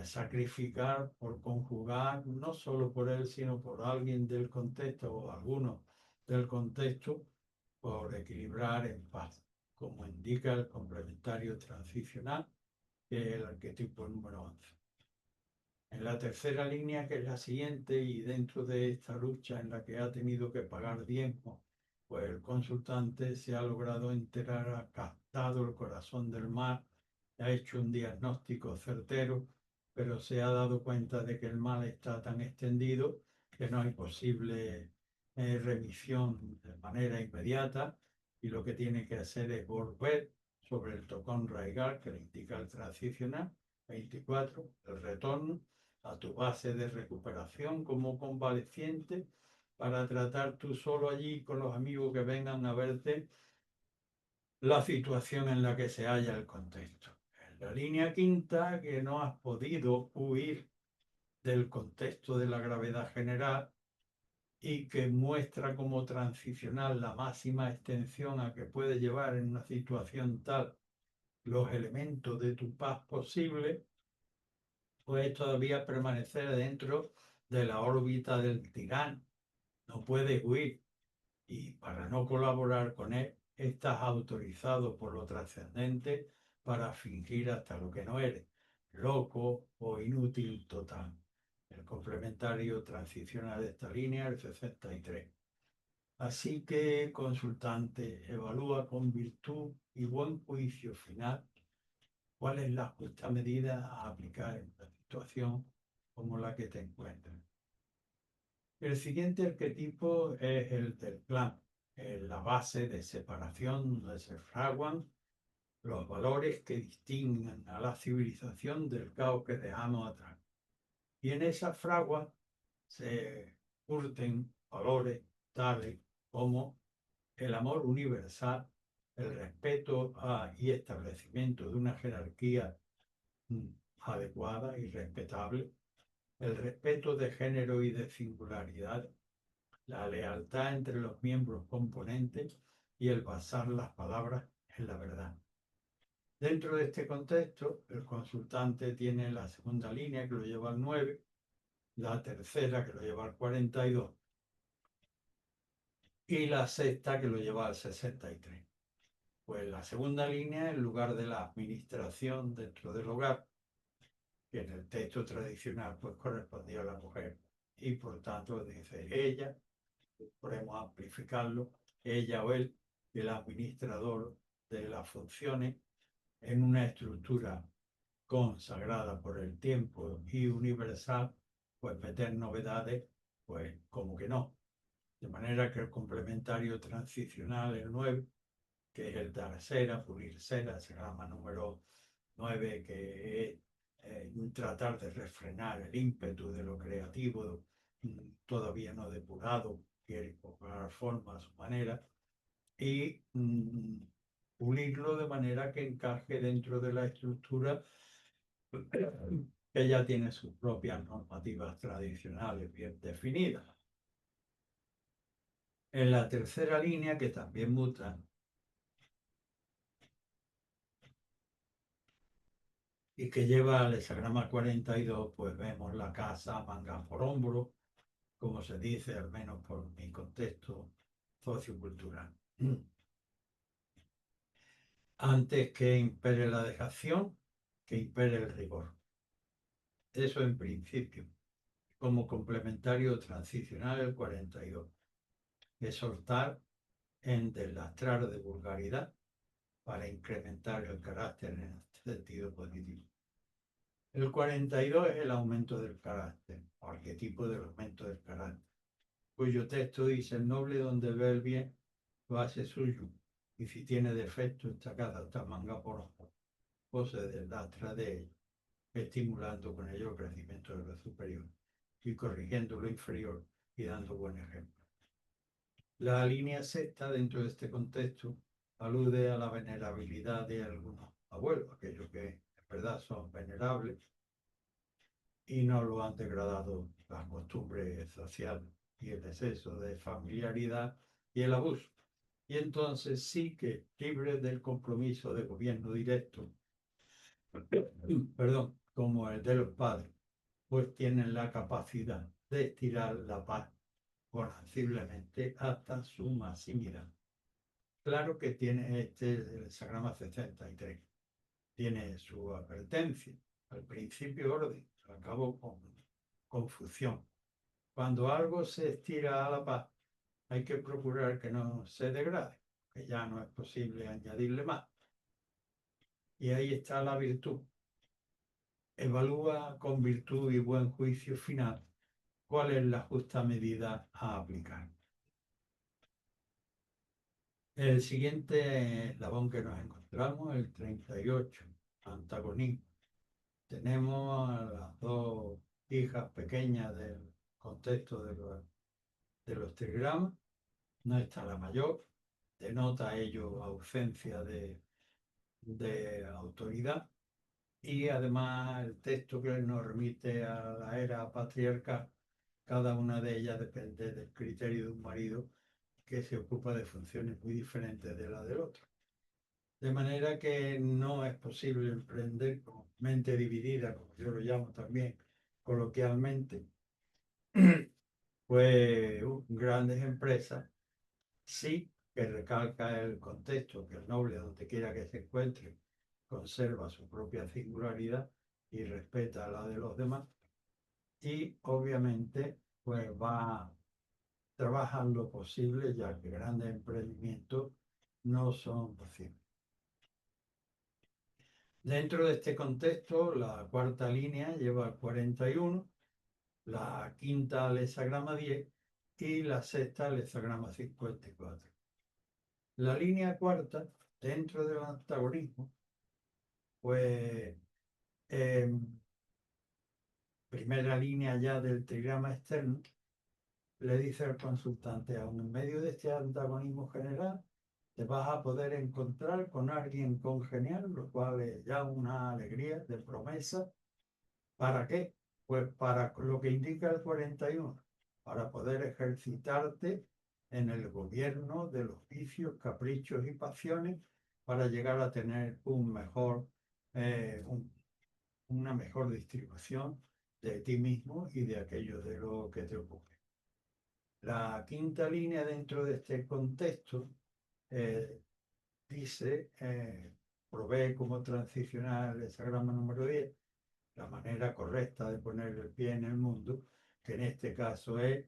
sacrificar, por conjugar, no solo por él, sino por alguien del contexto o algunos del contexto, por equilibrar en paz, como indica el complementario transicional, que es el arquetipo número 11. En la tercera línea, que es la siguiente, y dentro de esta lucha en la que ha tenido que pagar diezmo, pues el consultante se ha logrado enterar, ha captado el corazón del mal, ha hecho un diagnóstico certero, pero se ha dado cuenta de que el mal está tan extendido que no hay posible remisión de manera inmediata y lo que tiene que hacer es volver sobre el tocón raigal que le indica el transicional 24, el retorno a tu base de recuperación como convaleciente para tratar tú solo allí con los amigos que vengan a verte la situación en la que se halla el contexto. En la línea quinta, que no has podido huir del contexto de la gravedad general y que muestra como transicional la máxima extensión a que puede llevar en una situación tal los elementos de tu paz posible, puede todavía permanecer dentro de la órbita del tirano, no puedes huir, y para no colaborar con él, estás autorizado por lo trascendente para fingir hasta lo que no eres, loco o inútil total. El complementario transicional de esta línea, el 63. Así que, consultante, evalúa con virtud y buen juicio final cuál es la justa medida a aplicar en una situación como la que te encuentras. El siguiente arquetipo es el del clan, la base de separación donde se fraguan los valores que distinguen a la civilización del caos que dejamos atrás. Y en esa fragua se curten valores tales como el amor universal, el respeto y establecimiento de una jerarquía mm, adecuada y respetable, el respeto de género y de singularidad, la lealtad entre los miembros componentes y el basar las palabras en la verdad. Dentro de este contexto, el consultante tiene la segunda línea que lo lleva al 9, la tercera que lo lleva al 42 y la sexta que lo lleva al 63. Pues la segunda línea, en lugar de la administración dentro del hogar, que en el texto tradicional pues correspondía a la mujer, y por tanto dice ella, podemos amplificarlo, ella o él, el administrador de las funciones en una estructura consagrada por el tiempo y universal, pues meter novedades, pues como que no. De manera que el complementario transicional, el 9, que es el dar cera, pulir cera, se llama número 9, que es tratar de refrenar el ímpetu de lo creativo todavía no depurado, quiere cobrar forma a su manera, y pulirlo de manera que encaje dentro de la estructura que ya tiene sus propias normativas tradicionales bien definidas. En la tercera línea, que también muta, y que lleva al hexagrama 42, pues vemos la casa manga por hombro, como se dice, al menos por mi contexto sociocultural. Antes que impere la dejación, que impere el rigor. Eso en principio. Como complementario transicional el 42. Exhortar en deslastrar de vulgaridad para incrementar el carácter en sentido positivo. El 42 es el aumento del carácter, o arquetipo del aumento del carácter, cuyo texto dice: el noble donde ve el bien lo hace suyo, y si tiene defecto está cada manga por ojo, o se deslastra de ello, estimulando con ello el crecimiento de lo superior y corrigiendo lo inferior y dando buen ejemplo. La línea sexta dentro de este contexto alude a la venerabilidad de algunos abuelos, aquellos que en verdad son venerables y no lo han degradado las costumbres sociales y el exceso de familiaridad y el abuso. Y entonces sí que, libre del compromiso de gobierno directo, perdón, como el de los padres, pues tienen la capacidad de estirar la paz conociblemente hasta su maximidad. Claro que tiene el hexagrama 63, tiene su advertencia, al principio orden, al cabo con confusión. Cuando algo se estira a la paz, hay que procurar que no se degrade, que ya no es posible añadirle más. Y ahí está la virtud. Evalúa con virtud y buen juicio final cuál es la justa medida a aplicar. El siguiente eslabón que nos encontramos, el 38, antagonismo. Tenemos a las dos hijas pequeñas del contexto de los trigramas. No está la mayor, denota ello ausencia de autoridad, y además el texto que nos remite a la era patriarcal, cada una de ellas depende del criterio de un marido que se ocupa de funciones muy diferentes de la del otro. De manera que no es posible emprender con mente dividida, como yo lo llamo también coloquialmente, pues grandes empresas, sí que recalca el contexto, que el noble, donde quiera que se encuentre, conserva su propia singularidad y respeta la de los demás. Y obviamente, pues va trabajando lo posible, ya que grandes emprendimientos no son posibles. Dentro de este contexto, la cuarta línea lleva el 41, la quinta al hexagrama 10 y la sexta al hexagrama 54. La línea cuarta, dentro del antagonismo, pues primera línea ya del trigrama externo, le dice al consultante, aun en medio de este antagonismo general, te vas a poder encontrar con alguien congenial, lo cual es ya una alegría de promesa. ¿Para qué? Pues para lo que indica el 41, para poder ejercitarte en el gobierno de los vicios, caprichos y pasiones, para llegar a tener una mejor distribución de ti mismo y de aquello de lo que te ocurre. La quinta línea dentro de este contexto eh, dice, provee como transicional el hexagrama número 10, la manera correcta de poner el pie en el mundo, que en este caso es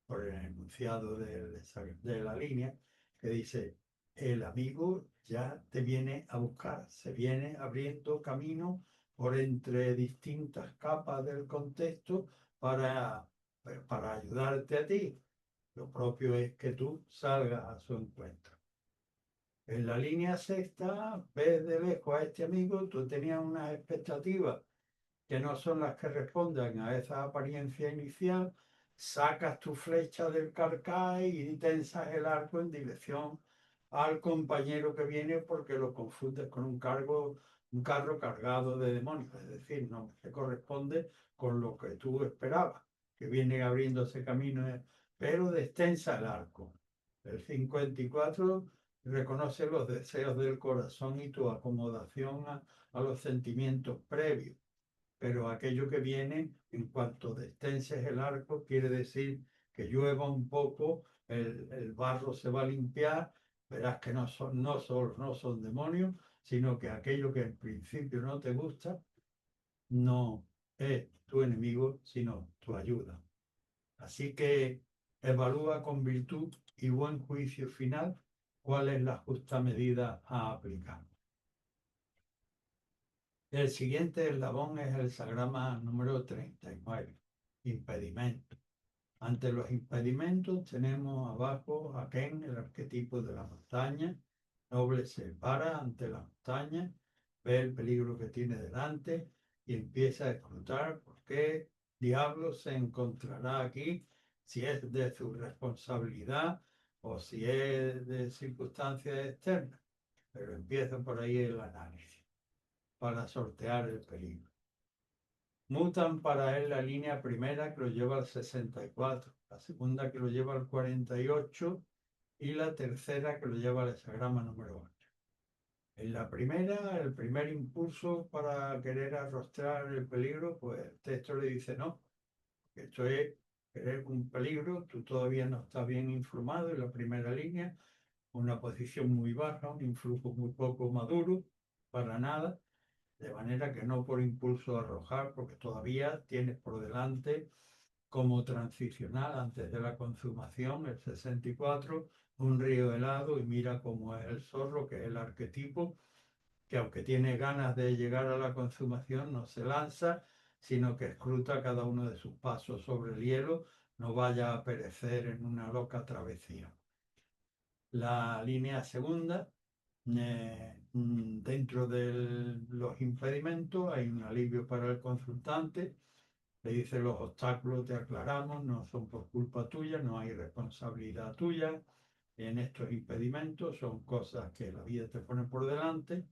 por el enunciado de la línea, que dice, el amigo ya te viene a buscar, se viene abriendo camino por entre distintas capas del contexto para, para ayudarte a ti. Lo propio es que tú salgas a su encuentro. En la línea sexta, ves de lejos a este amigo, tú tenías unas expectativas que no son las que respondan a esa apariencia inicial, sacas tu flecha del carcaj y tensas el arco en dirección al compañero que viene porque lo confundes con un carro cargado de demonios, es decir, no se corresponde con lo que tú esperabas, que viene abriéndose camino, pero destensa el arco. El 54 reconoce los deseos del corazón y tu acomodación a los sentimientos previos, pero aquello que viene, en cuanto destenses el arco, quiere decir que llueva un poco, el barro se va a limpiar, verás que no son demonios, sino que aquello que en principio no te gusta, no es tu enemigo, sino tu ayuda. Así que evalúa con virtud y buen juicio final cuál es la justa medida a aplicar. El siguiente eslabón es el hexagrama número 39, impedimento. Ante los impedimentos tenemos abajo a Ken, el arquetipo de la montaña. Noble se para ante la montaña, ve el peligro que tiene delante y empieza a escrutar por qué diablos se encontrará aquí, si es de su responsabilidad o si es de circunstancias externas. Pero empieza por ahí el análisis para sortear el peligro. Mutan para él la línea primera que lo lleva al 64, la segunda que lo lleva al 48 y la tercera que lo lleva al hexagrama número 8. En la primera, el primer impulso para querer arrostrar el peligro, pues el texto le dice no, que esto es querer un peligro, tú todavía no estás bien informado en la primera línea, una posición muy baja, un influjo muy poco maduro, para nada, de manera que no por impulso arrojar, porque todavía tienes por delante como transicional antes de la consumación, el 64, un río helado y mira cómo es el zorro, que es el arquetipo, que aunque tiene ganas de llegar a la consumación, no se lanza, sino que escruta cada uno de sus pasos sobre el hielo, no vaya a perecer en una loca travesía. La línea segunda, dentro de los impedimentos hay un alivio para el consultante, le dice los obstáculos te aclaramos, no son por culpa tuya, no hay responsabilidad tuya en estos impedimentos, son cosas que la vida te pone por delante,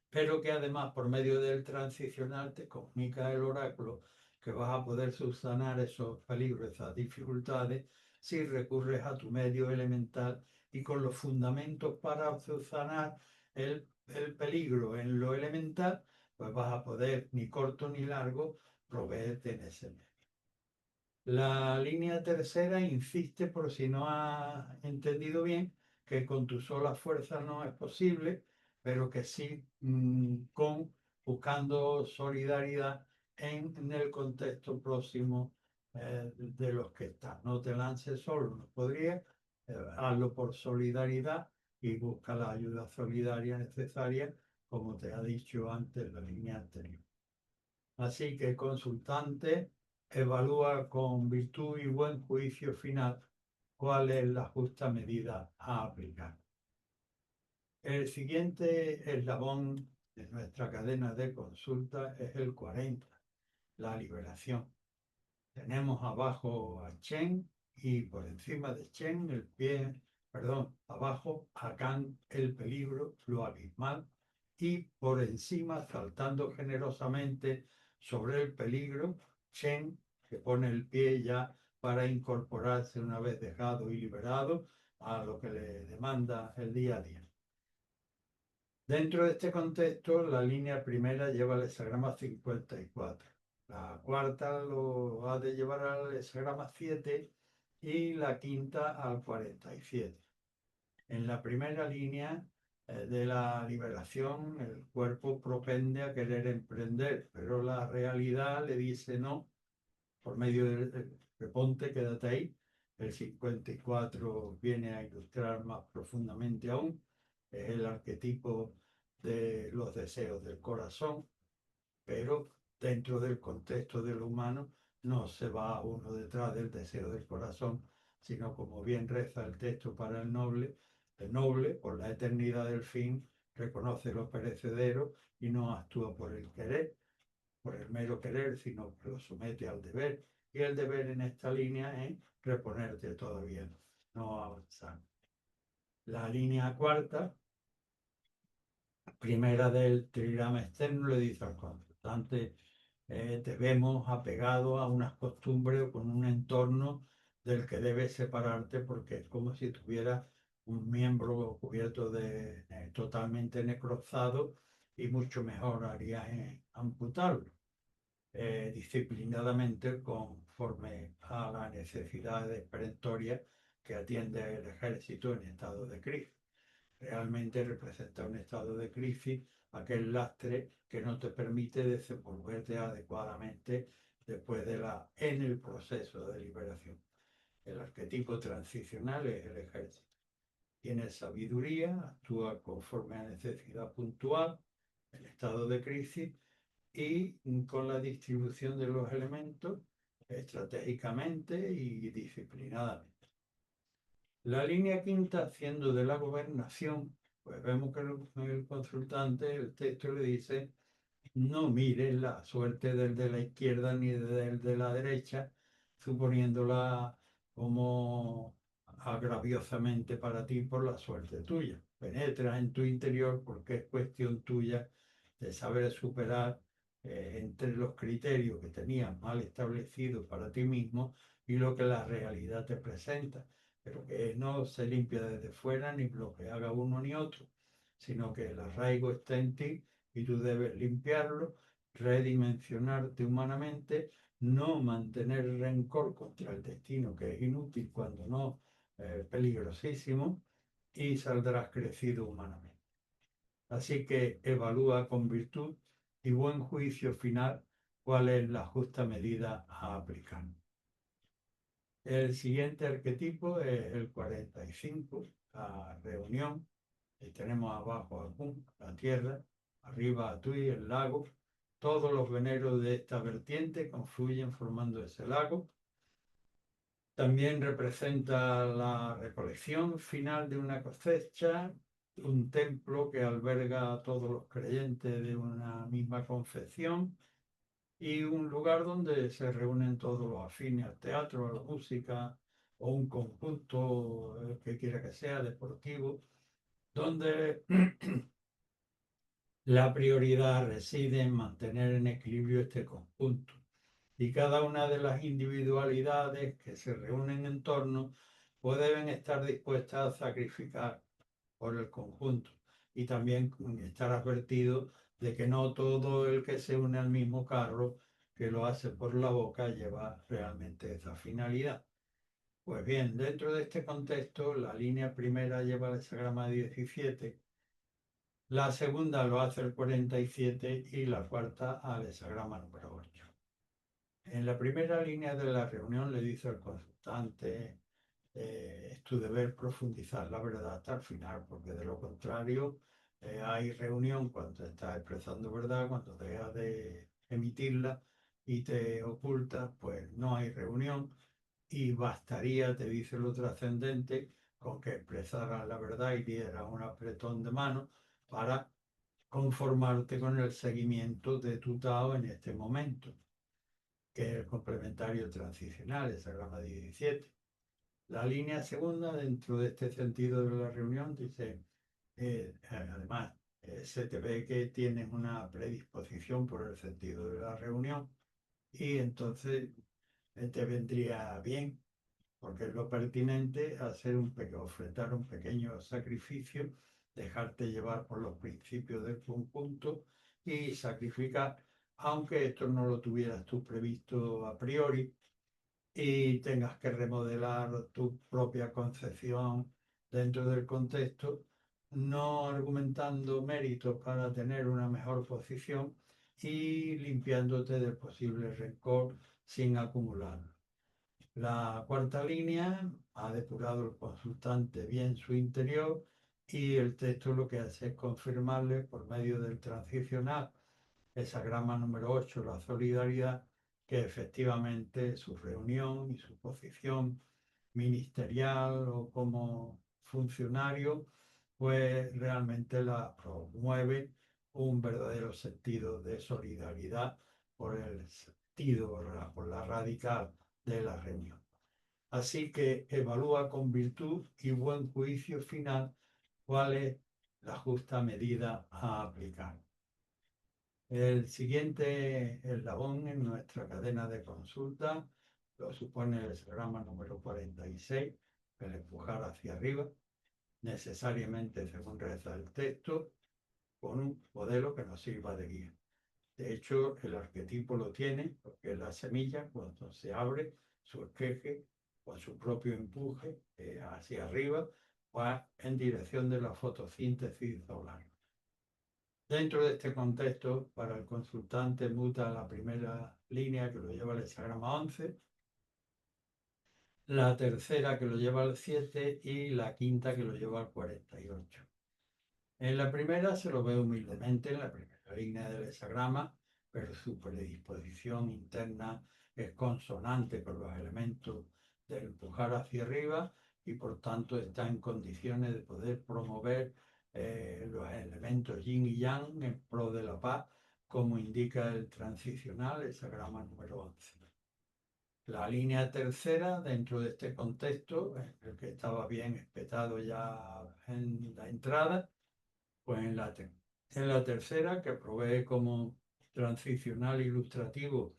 pero que además por medio del transicional te comunica el oráculo que vas a poder subsanar esos peligros, esas dificultades, si recurres a tu medio elemental y con los fundamentos para subsanar el peligro en lo elemental, pues vas a poder, ni corto ni largo, proveerte en ese medio. La línea tercera insiste, por si no has entendido bien, que con tu sola fuerza no es posible, pero que sí buscando solidaridad en el contexto próximo de los que estás. No te lances solo, no podrías, hazlo por solidaridad y busca la ayuda solidaria necesaria, como te ha dicho antes la línea anterior. Así que el consultante evalúa con virtud y buen juicio final cuál es la justa medida a aplicar. El siguiente eslabón de nuestra cadena de consulta es el 40, la liberación. Tenemos abajo a Chen y por encima de Chen el pie, perdón, abajo a Kang el peligro, lo abismal, y por encima, saltando generosamente sobre el peligro, Chen, que pone el pie ya para incorporarse una vez dejado y liberado a lo que le demanda el día a día. Dentro de este contexto, la línea primera lleva el hexagrama 54. La cuarta lo ha de llevar al hexagrama 7 y la quinta al 47. En la primera línea de la liberación, el cuerpo propende a querer emprender, pero la realidad le dice no, por medio del reponte, quédate ahí. El 54 viene a ilustrar más profundamente aún, es el arquetipo de los deseos del corazón, pero dentro del contexto de lo humano no se va uno detrás del deseo del corazón, sino como bien reza el texto para el noble, por la eternidad del fin, reconoce lo perecedero y no actúa por el querer, por el mero querer, sino que lo somete al deber. Y el deber en esta línea es reponerte todavía, no avanzar. La línea cuarta, primera del trigrama externo, le dice al consultante, te vemos apegado a unas costumbres o con un entorno del que debes separarte porque es como si tuvieras un miembro cubierto de totalmente necrosado y mucho mejor harías en amputarlo disciplinadamente conforme a las necesidades perentorias que atiende el ejército en estado de crisis. Realmente representa un estado de crisis, aquel lastre que no te permite desenvolverte adecuadamente en el proceso de liberación. El arquetipo transicional es el ejército. Tiene sabiduría, actúa conforme a necesidad puntual, el estado de crisis y con la distribución de los elementos estratégicamente y disciplinadamente. La línea quinta, haciendo de la gobernación, pues vemos que el consultante, el texto le dice, no mires la suerte del de la izquierda ni del de la derecha, suponiéndola como agraviosamente para ti por la suerte tuya. Penetra en tu interior porque es cuestión tuya de saber superar entre los criterios que tenías mal establecidos para ti mismo y lo que la realidad te presenta, pero que no se limpia desde fuera ni lo que haga uno ni otro, sino que el arraigo está en ti y tú debes limpiarlo, redimensionarte humanamente, no mantener rencor contra el destino, que es inútil cuando no peligrosísimo, y saldrás crecido humanamente. Así que evalúa con virtud y buen juicio final cuál es la justa medida a aplicar. El siguiente arquetipo es el 45, la reunión. Y tenemos abajo a Kun, la tierra, arriba a Tui, el lago. Todos los veneros de esta vertiente confluyen formando ese lago. También representa la recolección final de una cosecha, un templo que alberga a todos los creyentes de una misma confesión y un lugar donde se reúnen todos los afines al teatro, a la música o un conjunto que quiera que sea deportivo, donde la prioridad reside en mantener en equilibrio este conjunto. y cada una de las individualidades que se reúnen en torno pues deben estar dispuestas a sacrificar por el conjunto y también estar advertido de que no todo el que se une al mismo carro que lo hace por la boca lleva realmente esa finalidad. Pues bien, dentro de este contexto, la línea primera lleva el hexagrama 17, la segunda lo hace el 47 y la cuarta al hexagrama número 8. En la primera línea de la reunión le dice al consultante, es tu deber profundizar la verdad hasta el final, porque de lo contrario hay reunión cuando estás expresando verdad, cuando dejas de emitirla y te ocultas, pues no hay reunión y bastaría, te dice lo trascendente, con que expresaras la verdad y dieras un apretón de mano para conformarte con el seguimiento de tu Tao en este momento, que es el complementario transicional, esa grama 17. La línea segunda, dentro de este sentido de la reunión, dice, además, se te ve que tienes una predisposición por el sentido de la reunión y entonces te vendría bien, porque es lo pertinente hacer ofrecer un pequeño sacrificio, dejarte llevar por los principios del conjunto y sacrificar, aunque esto no lo tuvieras tú previsto a priori, y tengas que remodelar tu propia concepción dentro del contexto, no argumentando méritos para tener una mejor posición y limpiándote del posible rencor sin acumularlo. La cuarta línea ha depurado el consultante bien su interior y el texto lo que hace es confirmarle por medio del transicional, esa grama número 8, la solidaridad, que efectivamente su reunión y su posición ministerial o como funcionario, pues realmente la promueve un verdadero sentido de solidaridad por el sentido, por la radical de la reunión. Así que evalúa con virtud y buen juicio final cuál es la justa medida a aplicar. El siguiente eslabón en nuestra cadena de consulta lo supone el hexagrama número 46, el empujar hacia arriba, necesariamente según reza el texto, con un modelo que nos sirva de guía. De hecho, el arquetipo lo tiene porque la semilla, cuando se abre, su esqueje con su propio empuje hacia arriba, va en dirección de la fotosíntesis solar. Dentro de este contexto, para el consultante muta la primera línea que lo lleva al hexagrama 11, la tercera que lo lleva al 7 y la quinta que lo lleva al 48. En la primera se lo ve humildemente en la primera línea del hexagrama, pero su predisposición interna es consonante con los elementos del empujar hacia arriba y por tanto está en condiciones de poder promover los elementos yin y yang en pro de la paz, como indica el transicional, el hexagrama número 11. La línea tercera, dentro de este contexto, el que estaba bien espetado ya en la entrada, pues en la tercera, que provee como transicional ilustrativo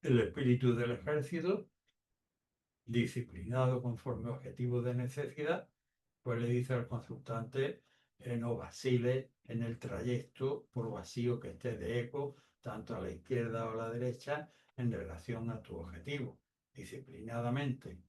el espíritu del ejército, disciplinado conforme objetivos de necesidad, pues le dice al consultante no vacile en el trayecto por vacío que esté de eco, tanto a la izquierda o a la derecha, en relación a tu objetivo, disciplinadamente.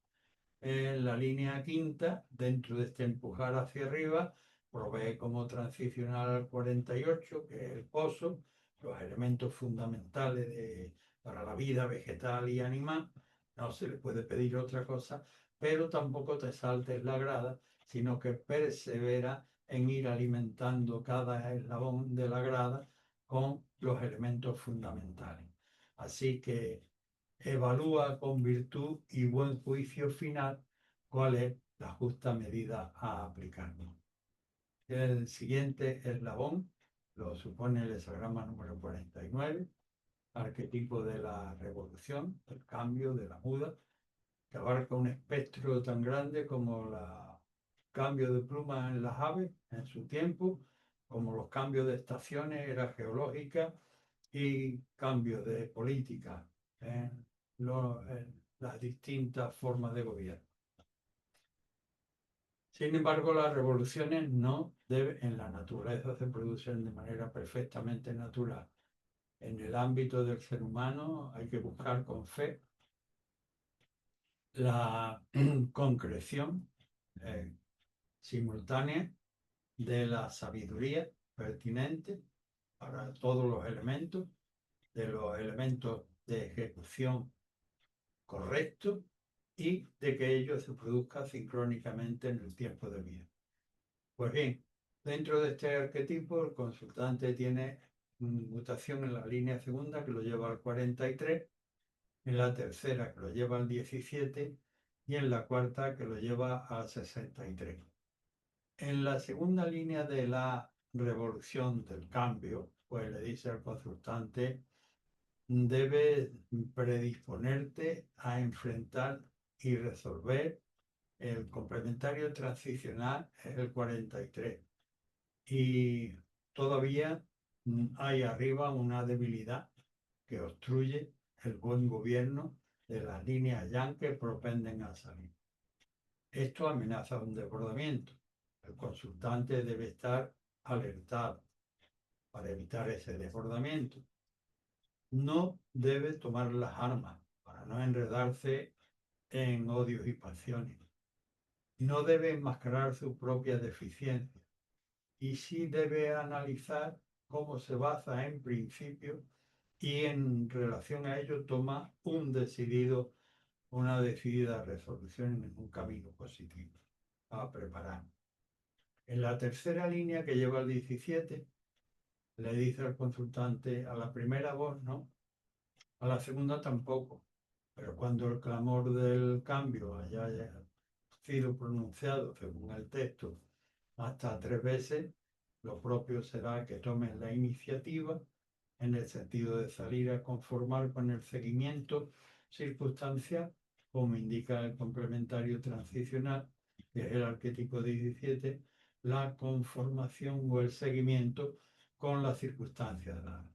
En la línea quinta, dentro de este empujar hacia arriba, provee como transicional al 48, que es el pozo, los elementos fundamentales para la vida vegetal y animal. No se le puede pedir otra cosa, pero tampoco te saltes la grada, sino que persevera en ir alimentando cada eslabón de la grada con los elementos fundamentales. Así que evalúa con virtud y buen juicio final cuál es la justa medida a aplicar. El siguiente eslabón lo supone el hexagrama número 49, arquetipo de la revolución, del cambio, de la muda, que abarca un espectro tan grande como el cambio de plumas en las aves en su tiempo, como los cambios de estaciones, era geológica, y cambios de política en las distintas formas de gobierno. Sin embargo, las revoluciones no deben, en la naturaleza se producen de manera perfectamente natural. En el ámbito del ser humano hay que buscar con fe la concreción simultánea de la sabiduría pertinente para todos los elementos, de los elementos de ejecución correctos y de que ello se produzca sincrónicamente en el tiempo de vida. Pues bien, dentro de este arquetipo el consultante tiene mutación en la línea segunda que lo lleva al 43, en la tercera que lo lleva al 17 y en la cuarta que lo lleva al 63. En la segunda línea de la revolución del cambio, pues le dice al consultante, debes predisponerte a enfrentar y resolver el complementario transicional, es el 43. Y todavía hay arriba una debilidad que obstruye el buen gobierno de las líneas yang que propenden a salir. Esto amenaza un desbordamiento. El consultante debe estar alertado para evitar ese desbordamiento. No debe tomar las armas para no enredarse en odios y pasiones. No debe enmascarar su propia deficiencia y sí debe analizar cómo se basa en principios y en relación a ello toma una decidida resolución en un camino positivo a preparar. En la tercera línea que lleva al 17, le dice al consultante, a la primera voz no, a la segunda tampoco, pero cuando el clamor del cambio haya sido pronunciado según el texto hasta 3 veces, lo propio será que tomen la iniciativa en el sentido de salir a conformar con el seguimiento circunstancial, como indica el complementario transicional, que es el arquetipo 17, la conformación o el seguimiento con las circunstancias dadas.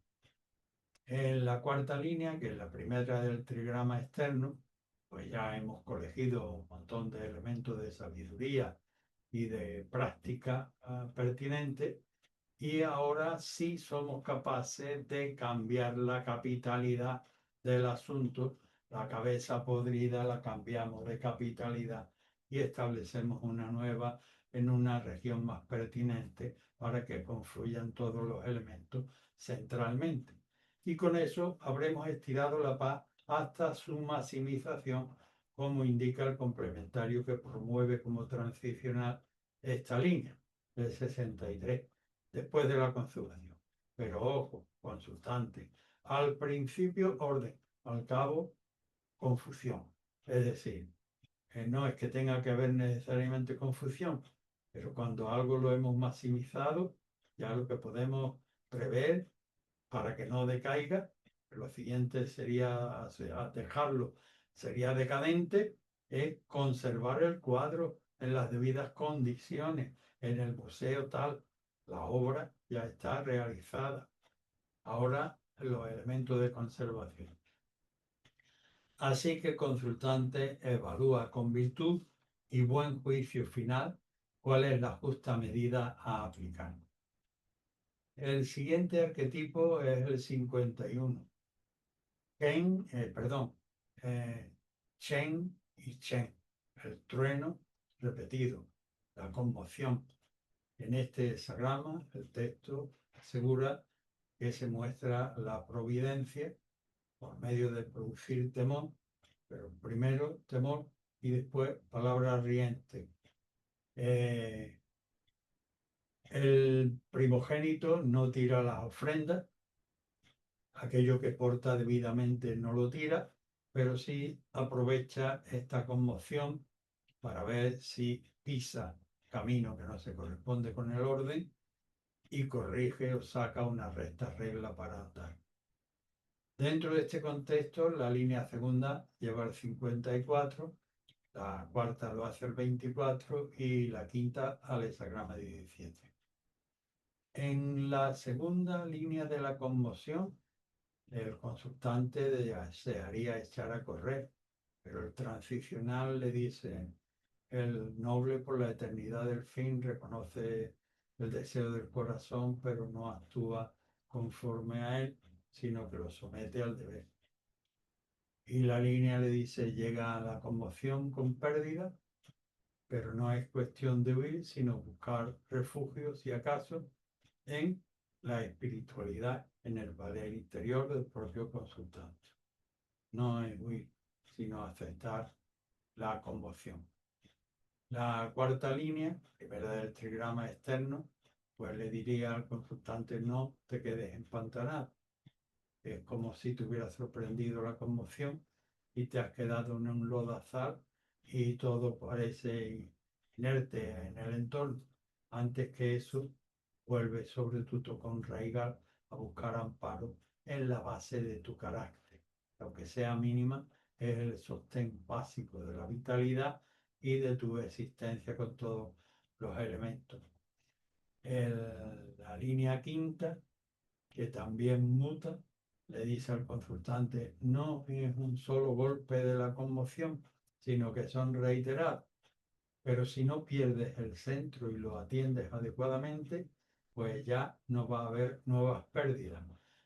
En la cuarta línea, que es la primera del trigrama externo, pues ya hemos colegido un montón de elementos de sabiduría y de práctica pertinente, y ahora sí somos capaces de cambiar la capitalidad del asunto. La cabeza podrida la cambiamos de capitalidad y establecemos una nueva en una región más pertinente para que confluyan todos los elementos centralmente. Y con eso habremos estirado la paz hasta su maximización, como indica el complementario que promueve como transicional esta línea, el 63, después de la consumación. Pero ojo, consultante, al principio orden, al cabo confusión. Es decir, no es que tenga que haber necesariamente confusión, pero cuando algo lo hemos maximizado, ya lo que podemos prever para que no decaiga, lo siguiente sería dejarlo, sería decadente, es conservar el cuadro en las debidas condiciones, en el museo tal, la obra ya está realizada. Ahora los elementos de conservación. Así que el consultante evalúa con virtud y buen juicio final cuál es la justa medida a aplicar. El siguiente arquetipo es el 51. Chen y Chen, el trueno repetido, la conmoción. En este hexagrama, el texto asegura que se muestra la providencia por medio de producir temor, pero primero temor y después palabra riente. El primogénito no tira las ofrendas, aquello que porta debidamente no lo tira, pero sí aprovecha esta conmoción para ver si pisa camino que no se corresponde con el orden y corrige o saca una recta regla para andar. Dentro de este contexto, la línea segunda lleva el 54, la cuarta lo hace el 24 y la quinta al hexagrama 17. En la segunda línea de la conmoción, el consultante desearía echar a correr, pero el transicional le dice, el noble por la eternidad del fin reconoce el deseo del corazón, pero no actúa conforme a él, sino que lo somete al deber. Y la línea le dice, llega a la conmoción con pérdida, pero no es cuestión de huir, sino buscar refugio, si acaso, en la espiritualidad, en el valer interior del propio consultante. No es huir, sino aceptar la conmoción. La cuarta línea, primera del trigrama externo, pues le diría al consultante, no te quedes empantanado. Es como si te hubiera sorprendido la conmoción y te has quedado en un lodazal y todo parece inerte en el entorno. Antes que eso, vuelve sobre tu tocón raigal a buscar amparo en la base de tu carácter. Aunque sea mínima, es el sostén básico de la vitalidad y de tu existencia con todos los elementos. La línea quinta, que también muta, le dice al consultante, no es un solo golpe de la conmoción, sino que son reiterados. Pero si no pierdes el centro y lo atiendes adecuadamente, pues ya no va a haber nuevas pérdidas,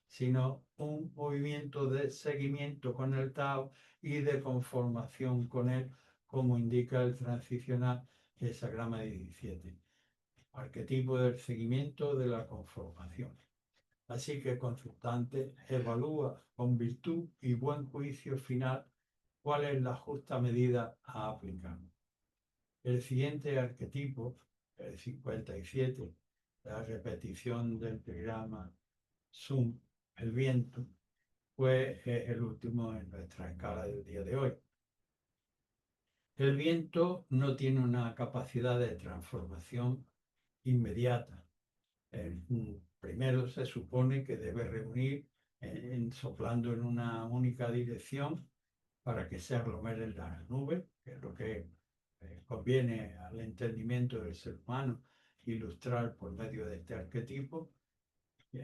sino un movimiento de seguimiento con el Tao y de conformación con él, como indica el transicional hexagrama 17, arquetipo del seguimiento de la conformación. Así que el consultante evalúa con virtud y buen juicio final cuál es la justa medida a aplicar. El siguiente arquetipo, el 57, la repetición del programa Zoom, el viento, pues es el último en nuestra escala del día de hoy. El viento no tiene una capacidad de transformación inmediata. Primero se supone que debe reunir soplando en una única dirección para que se aglomeren las nubes, que es lo que conviene al entendimiento del ser humano ilustrar por medio de este arquetipo, que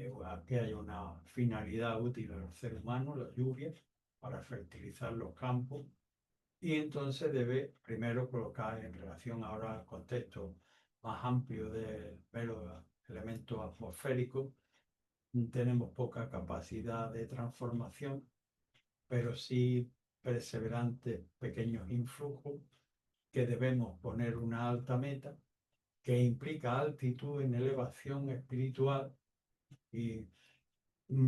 hay una finalidad útil al ser humano, la lluvia, para fertilizar los campos, y entonces debe primero colocar en relación ahora al contexto más amplio del mero elemento atmosférico, tenemos poca capacidad de transformación, pero sí perseverantes pequeños influjos que debemos poner una alta meta que implica altitud en elevación espiritual y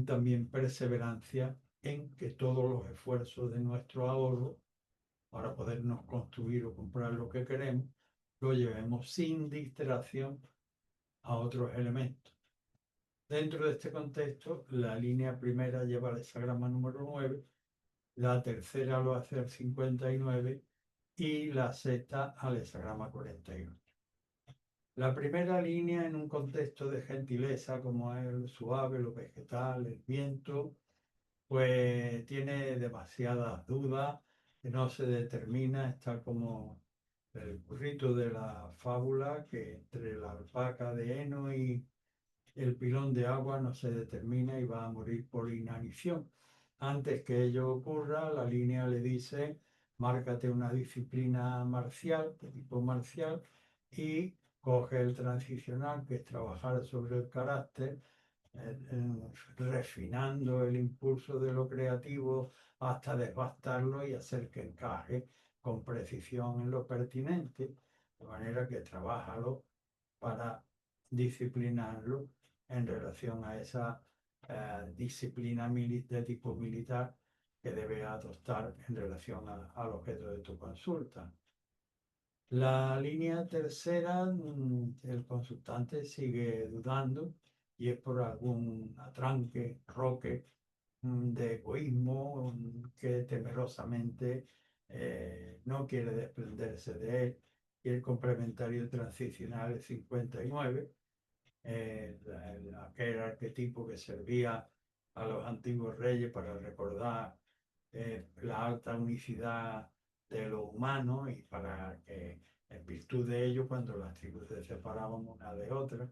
también perseverancia en que todos los esfuerzos de nuestro ahorro para podernos construir o comprar lo que queremos, lo llevemos sin distracción a otros elementos. Dentro de este contexto, la línea primera lleva el hexagrama número 9, la tercera lo hace el 59 y la sexta al hexagrama 41. La primera línea en un contexto de gentileza como es el suave, lo vegetal, el viento, pues tiene demasiadas dudas, que no se determina, está como el burrito de la fábula, que entre la alpaca de heno y el pilón de agua no se determina y va a morir por inanición. Antes que ello ocurra, la línea le dice, márcate una disciplina marcial, de tipo marcial, y coge el transicional, que es trabajar sobre el carácter, refinando el impulso de lo creativo hasta devastarlo y hacer que encaje con precisión en lo pertinente, de manera que trabájalo para disciplinarlo en relación a esa disciplina de tipo militar que debe adoptar en relación al objeto de tu consulta. La línea tercera, el consultante sigue dudando y es por algún atranque, roque de egoísmo que temerosamente no quiere desprenderse de él. Y el complementario transicional es 59, aquel arquetipo que servía a los antiguos reyes para recordar la alta unicidad de lo humano y para que en virtud de ello, cuando las tribus se separaban una de otra,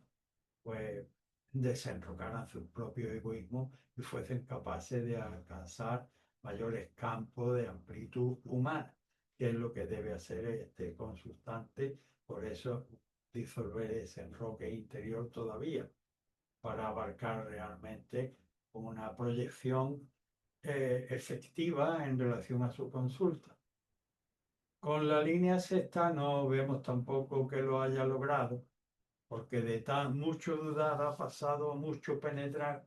pues desenrocaran sus propios egoísmos y fuesen capaces de alcanzar mayores campos de amplitud humana, que es lo que debe hacer este consultante. Por eso disolver ese enroque interior todavía, para abarcar realmente una proyección efectiva en relación a su consulta. Con la línea sexta no vemos tampoco que lo haya logrado, porque de tan mucho dudar ha pasado a mucho penetrar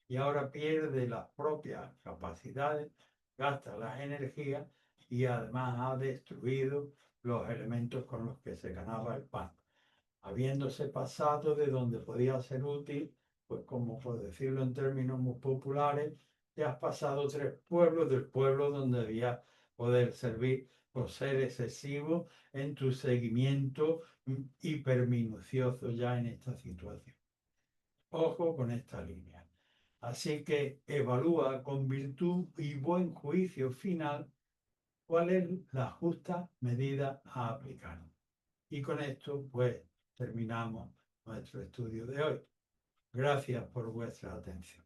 y ahora pierde las propias capacidades, gasta las energías y además ha destruido los elementos con los que se ganaba el pan. Habiéndose pasado de donde podía ser útil, pues como por decirlo en términos muy populares, te has pasado 3 pueblos del pueblo donde debía poder servir, por ser excesivo en tu seguimiento hiperminucioso ya en esta situación. Ojo con esta línea. Así que evalúa con virtud y buen juicio final cuál es la justa medida a aplicar. Y con esto, pues, terminamos nuestro estudio de hoy. Gracias por vuestra atención.